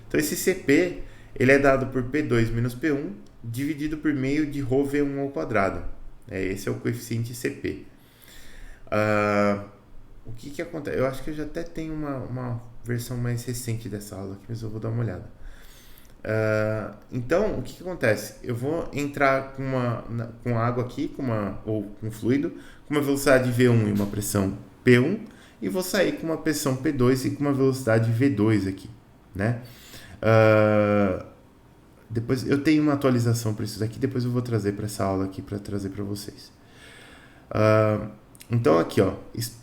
Então, esse CP, ele é dado por P2 menos P1, dividido por meio de ρ V1 ao quadrado. Esse é o coeficiente CP. O que acontece? Eu acho que eu já até tenho uma versão mais recente dessa aula aqui, mas eu vou dar uma olhada. Então, o que acontece? Eu vou entrar com água aqui, ou com fluido, com uma velocidade V1 e uma pressão P1, e vou sair com uma pressão P2 e com uma velocidade V2 aqui, né? Depois eu tenho uma atualização para isso daqui, depois eu vou trazer para essa aula aqui para trazer para vocês. Então aqui, ó,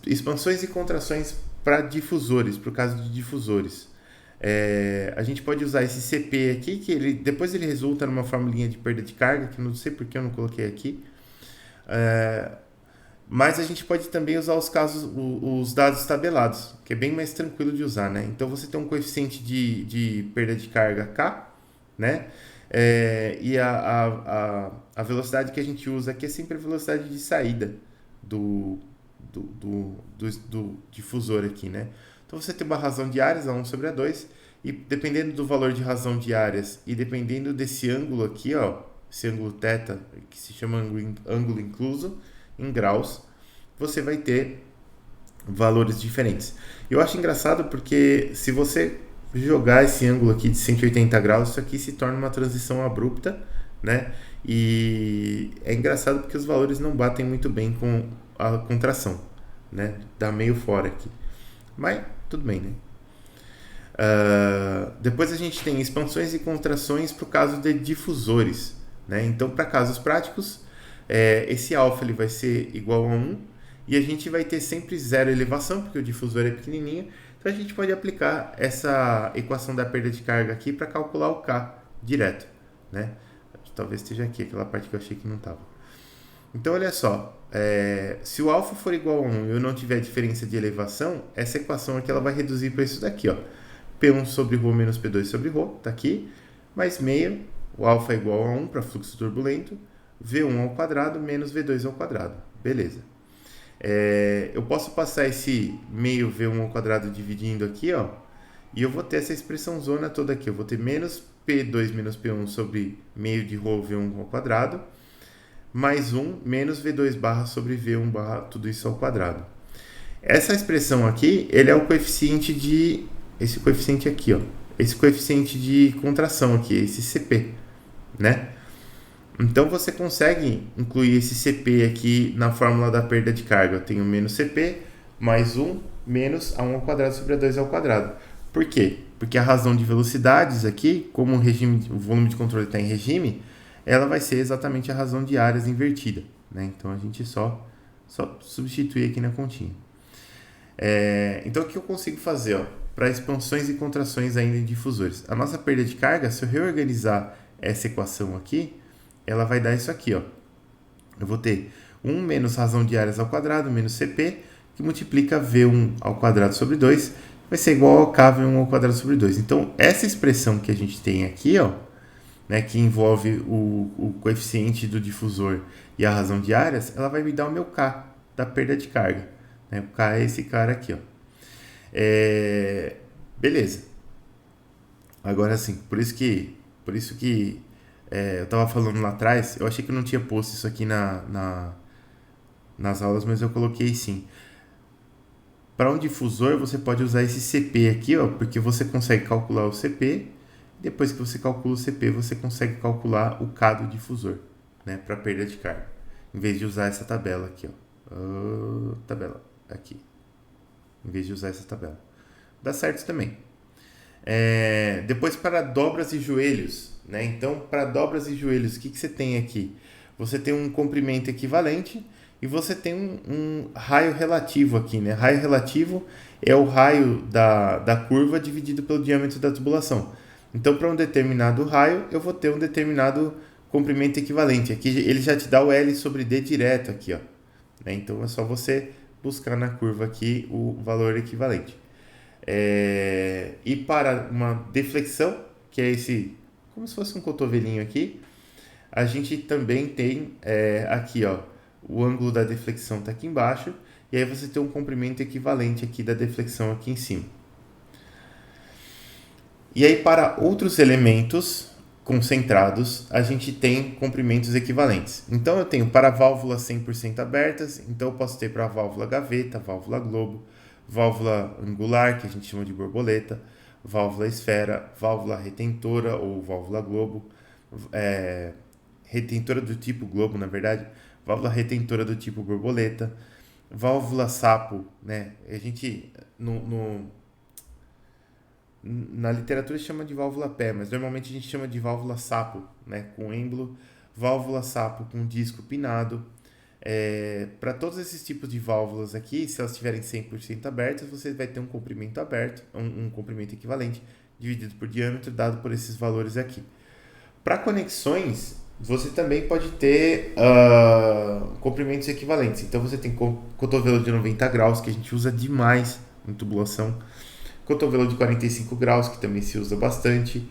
expansões e contrações para difusores, para o caso de difusores. A gente pode usar esse CP aqui, que depois ele resulta numa formulinha de perda de carga, que eu não sei porque eu não coloquei aqui. Mas a gente pode também usar os dados tabelados, que é bem mais tranquilo de usar, né? Então você tem um coeficiente de perda de carga K, né? E a velocidade que a gente usa aqui é sempre a velocidade de saída do difusor aqui, né? Então você tem uma razão de áreas, a 1 sobre a 2, e dependendo do valor de razão de áreas e dependendo desse ângulo aqui, ó, esse ângulo θ, que se chama ângulo incluso, em graus, você vai ter valores diferentes. Eu acho engraçado porque se você jogar esse ângulo aqui de 180 graus, isso aqui se torna uma transição abrupta, né? E é engraçado porque os valores não batem muito bem com a contração, né? Dá meio fora aqui. Mas tudo bem, né? Depois a gente tem expansões e contrações para o caso de difusores, né? Então, para casos práticos, esse alfa ele vai ser igual a 1 e a gente vai ter sempre zero elevação, porque o difusor é pequenininho. Então, a gente pode aplicar essa equação da perda de carga aqui para calcular o K direto, né? Talvez esteja aqui, aquela parte que eu achei que não estava. Então, olha só, se o alfa for igual a 1 e eu não tiver diferença de elevação, essa equação aqui ela vai reduzir para isso daqui, ó. P1 sobre ρ menos P2 sobre ρ, tá aqui, mais meio, o alfa é igual a 1 para fluxo turbulento, V1 ao quadrado menos V2 ao quadrado. Beleza. Eu posso passar esse meio V1 ao quadrado dividindo aqui, ó, e eu vou ter essa expressão zona toda aqui. Eu vou ter menos P2 menos P1 sobre meio de ρ V1 ao quadrado, mais 1 menos V2 barra sobre V1 barra tudo isso ao quadrado. Essa expressão aqui, ele é o coeficiente de... Esse coeficiente aqui, ó. Esse coeficiente de contração aqui, esse CP, né? Então, você consegue incluir esse CP aqui na fórmula da perda de carga. Eu tenho menos CP mais 1 menos A1 ao quadrado sobre A2 ao quadrado. Por quê? Porque a razão de velocidades aqui, como o volume de controle está em regime, ela vai ser exatamente a razão de áreas invertida, né? Então, a gente só substitui aqui na continha. Então, o que eu consigo fazer, ó, para expansões e contrações ainda em difusores? A nossa perda de carga, se eu reorganizar essa equação aqui, ela vai dar isso aqui, ó. Eu vou ter 1 menos razão de áreas ao quadrado menos CP, que multiplica V1 ao quadrado sobre 2, vai ser igual ao KV1 ao quadrado sobre 2. Então, essa expressão que a gente tem aqui, ó, né, que envolve o coeficiente do difusor e a razão de áreas, ela vai me dar o meu K da perda de carga, né? O K é esse cara aqui, ó. Beleza. Agora sim, por isso que eu estava falando lá atrás, eu achei que eu não tinha posto isso aqui nas aulas, mas eu coloquei sim. Para um difusor, você pode usar esse CP aqui, ó, porque você consegue calcular o CP. Depois que você calcula o CP, você consegue calcular o K do difusor, né, para perda de carga. Em vez de usar essa tabela aqui, ó. Tabela aqui. Em vez de usar essa tabela. Dá certo também. Depois para dobras e joelhos, né? Então, para dobras e joelhos, o que você tem aqui? Você tem um comprimento equivalente e você tem um raio relativo aqui, né? Raio relativo é o raio da curva dividido pelo diâmetro da tubulação. Então, para um determinado raio, eu vou ter um determinado comprimento equivalente. Aqui ele já te dá o L sobre D direto aqui, ó. Né? Então, é só você buscar na curva aqui o valor equivalente. E para uma deflexão, que é esse, como se fosse um cotovelinho aqui, a gente também tem aqui, ó, o ângulo da deflexão está aqui embaixo, e aí você tem um comprimento equivalente aqui da deflexão aqui em cima. E aí para outros elementos concentrados, a gente tem comprimentos equivalentes. Então eu tenho para válvulas 100% abertas, então eu posso ter para a válvula gaveta, válvula globo, válvula angular, que a gente chama de borboleta, válvula esfera, válvula retentora ou válvula globo, retentora do tipo globo, na verdade, válvula retentora do tipo borboleta, válvula sapo, né? A gente na literatura chama de válvula pé, mas normalmente a gente chama de válvula sapo, né? Com êmbolo, válvula sapo com disco pinado. Para todos esses tipos de válvulas aqui, se elas estiverem 100% abertas, você vai ter um comprimento aberto, um comprimento equivalente dividido por diâmetro, dado por esses valores aqui. Para conexões, você também pode ter comprimentos equivalentes. Então você tem cotovelo de 90 graus, que a gente usa demais em tubulação. Cotovelo de 45 graus, que também se usa bastante.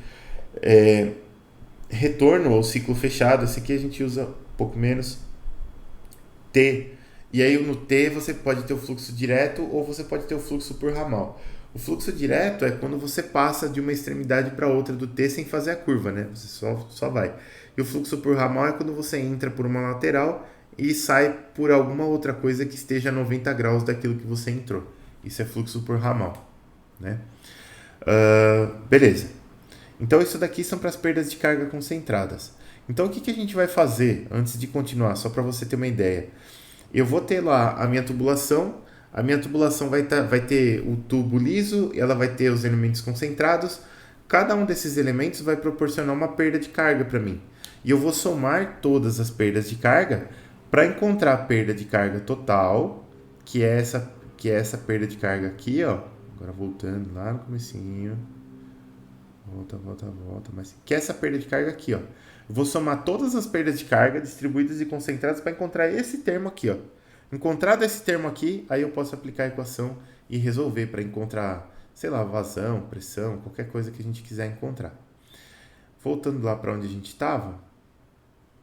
Retorno ou ciclo fechado, esse aqui a gente usa um pouco menos. T. E aí no T você pode ter o fluxo direto ou você pode ter o fluxo por ramal. O fluxo direto é quando você passa de uma extremidade para outra do T sem fazer a curva, né? Você só vai. E o fluxo por ramal é quando você entra por uma lateral e sai por alguma outra coisa que esteja a 90 graus daquilo que você entrou. Isso é fluxo por ramal, né? Beleza. Então isso daqui são para as perdas de carga concentradas. Então o que a gente vai fazer antes de continuar, só para você ter uma ideia? Eu vou ter lá a minha tubulação vai ter o tubo liso, ela vai ter os elementos concentrados, cada um desses elementos vai proporcionar uma perda de carga para mim. E eu vou somar todas as perdas de carga para encontrar a perda de carga total, que é essa perda de carga aqui, ó. Agora voltando lá no comecinho. Volta, mas que é essa perda de carga aqui, ó. Eu vou somar todas as perdas de carga distribuídas e concentradas para encontrar esse termo aqui, ó. Encontrado esse termo aqui, aí eu posso aplicar a equação e resolver para encontrar, sei lá, vazão, pressão, qualquer coisa que a gente quiser encontrar. Voltando lá para onde a gente estava.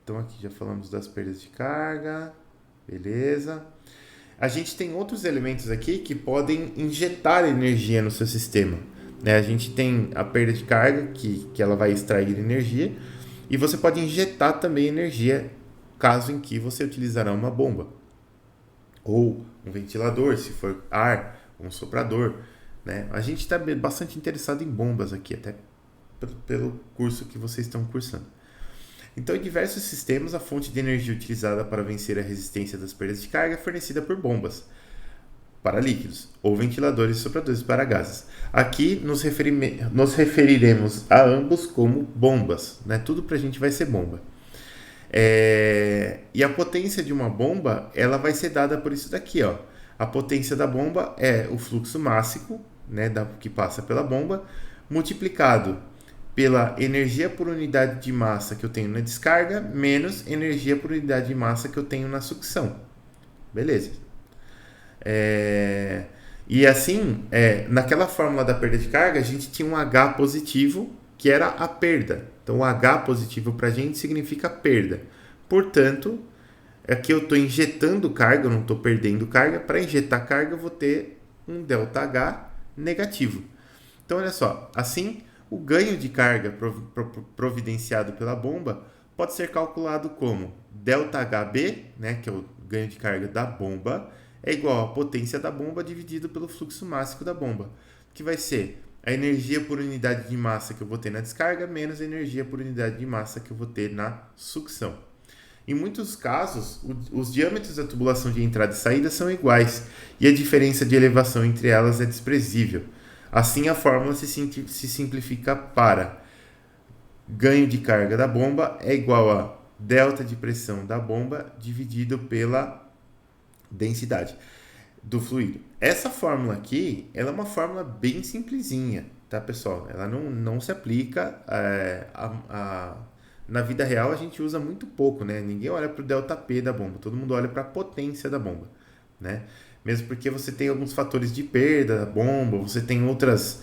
Então aqui já falamos das perdas de carga, beleza. A gente tem outros elementos aqui que podem injetar energia no seu sistema. A gente tem a perda de carga, que ela vai extrair energia, e você pode injetar também energia, caso em que você utilizará uma bomba. Ou um ventilador, se for ar, um soprador, né? A gente está bastante interessado em bombas aqui, até pelo curso que vocês estão cursando. Então, em diversos sistemas, a fonte de energia utilizada para vencer a resistência das perdas de carga é fornecida por bombas para líquidos, ou ventiladores e sopradores para gases. Aqui nos referiremos a ambos como bombas, né? Tudo para a gente vai ser bomba. E a potência de uma bomba, ela vai ser dada por isso daqui, ó. A potência da bomba é o fluxo máximo, né, que passa pela bomba, multiplicado pela energia por unidade de massa que eu tenho na descarga, menos energia por unidade de massa que eu tenho na sucção. Beleza. E assim, naquela fórmula da perda de carga, a gente tinha um H positivo, que era a perda. Então, o H positivo para a gente significa perda. Portanto, aqui eu estou injetando carga, eu não estou perdendo carga. Para injetar carga, eu vou ter um ΔH negativo. Então, olha só. Assim, O ganho de carga providenciado pela bomba pode ser calculado como ΔHB, né, que é o ganho de carga da bomba, é igual à potência da bomba dividido pelo fluxo máximo da bomba, que vai ser a energia por unidade de massa que eu vou ter na descarga menos a energia por unidade de massa que eu vou ter na sucção. Em muitos casos, os diâmetros da tubulação de entrada e saída são iguais e a diferença de elevação entre elas é desprezível. Assim, a fórmula se simplifica para ganho de carga da bomba é igual a delta de pressão da bomba dividido pela densidade do fluido. Essa fórmula aqui, ela é uma fórmula bem simplesinha, tá, pessoal? Ela não se aplica na vida real, a gente usa muito pouco, né? Ninguém olha para o ΔP da bomba, todo mundo olha para a potência da bomba, né? Mesmo porque você tem alguns fatores de perda da bomba, você tem outras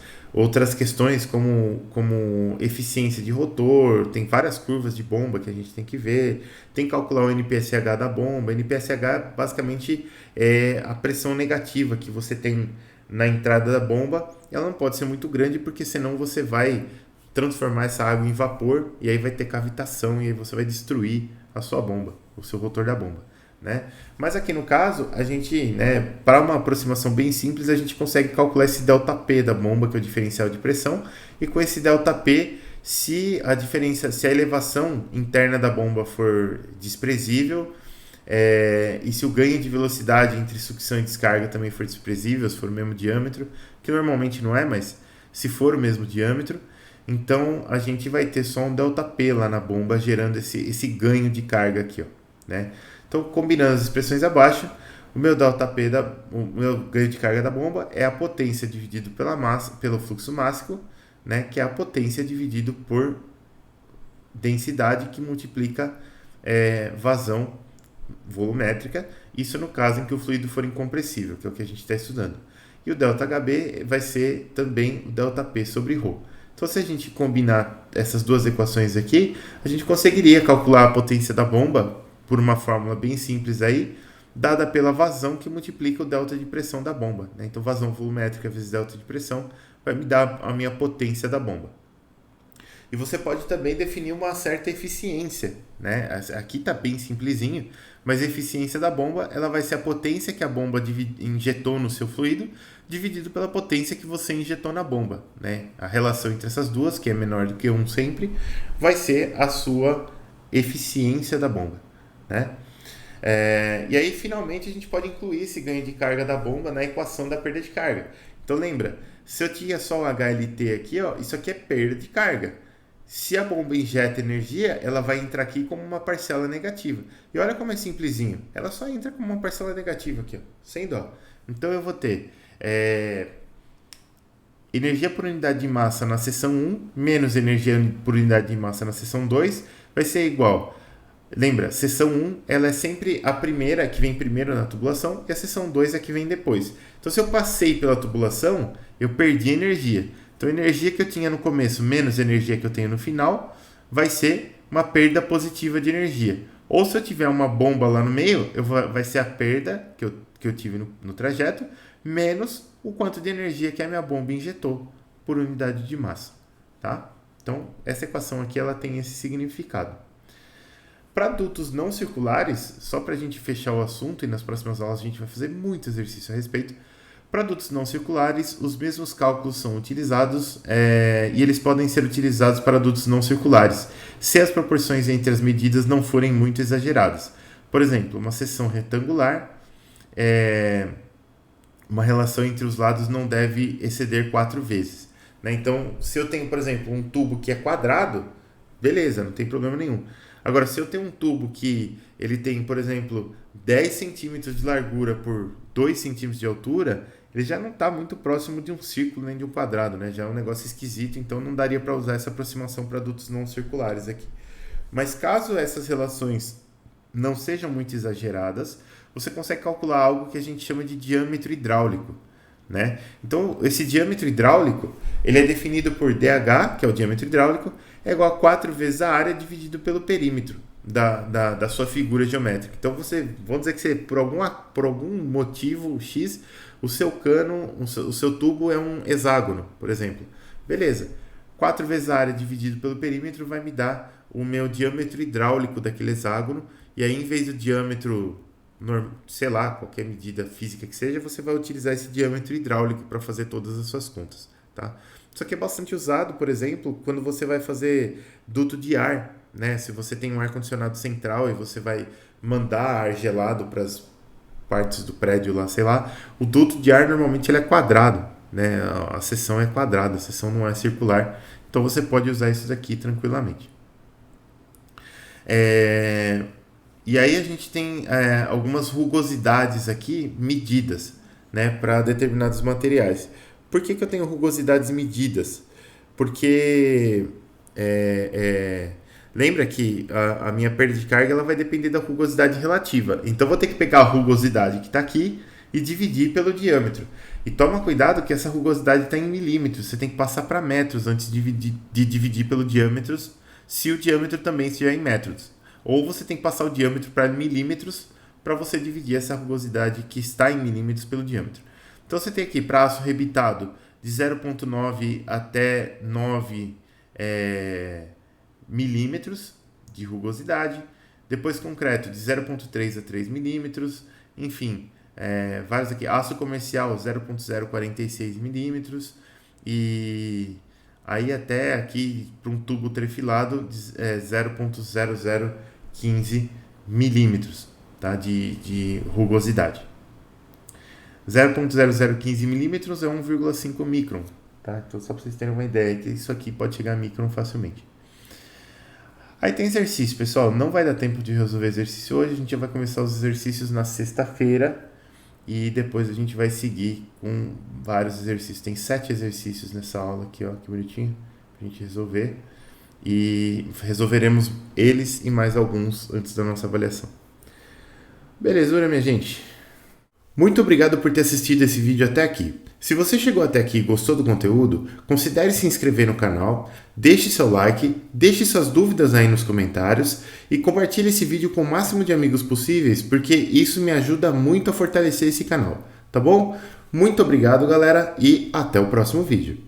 questões como eficiência de rotor, tem várias curvas de bomba que a gente tem que ver, tem que calcular o NPSH da bomba. NPSH basicamente é a pressão negativa que você tem na entrada da bomba, ela não pode ser muito grande porque senão você vai transformar essa água em vapor e aí vai ter cavitação e aí você vai destruir a sua bomba, o seu rotor da bomba, né? Mas aqui no caso, a gente, né, para uma aproximação bem simples, a gente consegue calcular esse ΔP da bomba, que é o diferencial de pressão, e com esse ΔP, se a elevação interna da bomba for desprezível, e se o ganho de velocidade entre sucção e descarga também for desprezível, se for o mesmo diâmetro, que normalmente não é, mas se for o mesmo diâmetro, então a gente vai ter só um ΔP lá na bomba, gerando esse ganho de carga aqui, ó, né? Então, combinando as expressões abaixo, o meu ganho de carga da bomba é a potência dividido pela massa, pelo fluxo máximo, né, que é a potência dividido por densidade, que multiplica vazão volumétrica, isso no caso em que o fluido for incompressível, que é o que a gente está estudando. E o ΔHB vai ser também o ΔP sobre ρ. Então, se a gente combinar essas duas equações aqui, a gente conseguiria calcular a potência da bomba por uma fórmula bem simples aí, dada pela vazão que multiplica o delta de pressão da bomba, né? Então, vazão volumétrica vezes delta de pressão vai me dar a minha potência da bomba. E você pode também definir uma certa eficiência, né? Aqui está bem simplesinho, mas a eficiência da bomba ela vai ser a potência que a bomba injetou no seu fluido dividido pela potência que você injetou na bomba, né? A relação entre essas duas, que é menor do que 1 sempre, vai ser a sua eficiência da bomba, né? E aí, finalmente, a gente pode incluir esse ganho de carga da bomba na equação da perda de carga. Então, lembra, se eu tinha só o HLT aqui, ó, isso aqui é perda de carga. Se a bomba injeta energia, ela vai entrar aqui como uma parcela negativa. E olha como é simplesinho. Ela só entra como uma parcela negativa aqui, ó, sem dó. Então, eu vou ter energia por unidade de massa na seção 1 menos energia por unidade de massa na seção 2 vai ser igual. Lembra, seção 1 ela é sempre a primeira, que vem primeiro na tubulação, e a seção 2 é a que vem depois. Então, se eu passei pela tubulação, eu perdi energia. Então, a energia que eu tinha no começo menos a energia que eu tenho no final vai ser uma perda positiva de energia. Ou se eu tiver uma bomba lá no meio, vai ser a perda que eu tive no trajeto, menos o quanto de energia que a minha bomba injetou por unidade de massa. Tá? Então, essa equação aqui ela tem esse significado. Para dutos não circulares, só para a gente fechar o assunto, e nas próximas aulas a gente vai fazer muito exercício a respeito, para dutos não circulares, os mesmos cálculos são utilizados e eles podem ser utilizados para dutos não circulares, se as proporções entre as medidas não forem muito exageradas. Por exemplo, uma seção retangular, uma relação entre os lados não deve exceder 4 vezes. Né? Então, se eu tenho, por exemplo, um tubo que é quadrado, beleza, não tem problema nenhum. Agora, se eu tenho um tubo que ele tem, por exemplo, 10 centímetros de largura por 2 centímetros de altura, ele já não está muito próximo de um círculo nem de um quadrado, né? Já é um negócio esquisito, então não daria para usar essa aproximação para dutos não circulares aqui. Mas caso essas relações não sejam muito exageradas, você consegue calcular algo que a gente chama de diâmetro hidráulico, né? Então, esse diâmetro hidráulico, ele é definido por DH, que é o diâmetro hidráulico, é igual a 4 vezes a área dividido pelo perímetro da sua figura geométrica. Então, vamos dizer que por algum motivo X, o seu cano, o seu tubo é um hexágono, por exemplo. Beleza. 4 vezes a área dividido pelo perímetro vai me dar o meu diâmetro hidráulico daquele hexágono. E aí, em vez do diâmetro, sei lá, qualquer medida física que seja, você vai utilizar esse diâmetro hidráulico para fazer todas as suas contas, tá? Isso aqui é bastante usado, por exemplo, quando você vai fazer duto de ar, né? Se você tem um ar-condicionado central e você vai mandar ar gelado para as partes do prédio lá, sei lá, o duto de ar normalmente ele é quadrado, né? A seção é quadrada, a seção não é circular. Então você pode usar isso daqui tranquilamente. E aí a gente tem algumas rugosidades aqui medidas, né, para determinados materiais. Por que eu tenho rugosidades medidas? Porque lembra que a minha perda de carga ela vai depender da rugosidade relativa. Então, vou ter que pegar a rugosidade que está aqui e dividir pelo diâmetro. E toma cuidado que essa rugosidade está em milímetros. Você tem que passar para metros antes de dividir pelo diâmetro, se o diâmetro também estiver em metros. Ou você tem que passar o diâmetro para milímetros para você dividir essa rugosidade que está em milímetros pelo diâmetro. Então, você tem aqui para aço rebitado de 0,9 até 9 milímetros de rugosidade, depois concreto de 0,3 a 3 milímetros, enfim, vários aqui, aço comercial 0,046 milímetros e aí até aqui para um tubo trefilado 0,0015 milímetros, tá, de rugosidade. 0,0015 milímetros é 1,5 micron, tá? Então só para vocês terem uma ideia que isso aqui pode chegar a micron facilmente. Aí tem exercício, pessoal. Não vai dar tempo de resolver exercício hoje. A gente já vai começar os exercícios na sexta-feira. E depois a gente vai seguir com vários exercícios. Tem 7 exercícios nessa aula aqui, ó. Que bonitinho. Pra gente resolver. E resolveremos eles e mais alguns antes da nossa avaliação. Belezura, minha gente? Muito obrigado por ter assistido esse vídeo até aqui. Se você chegou até aqui e gostou do conteúdo, considere se inscrever no canal, deixe seu like, deixe suas dúvidas aí nos comentários e compartilhe esse vídeo com o máximo de amigos possíveis, porque isso me ajuda muito a fortalecer esse canal, tá bom? Muito obrigado, galera, e até o próximo vídeo.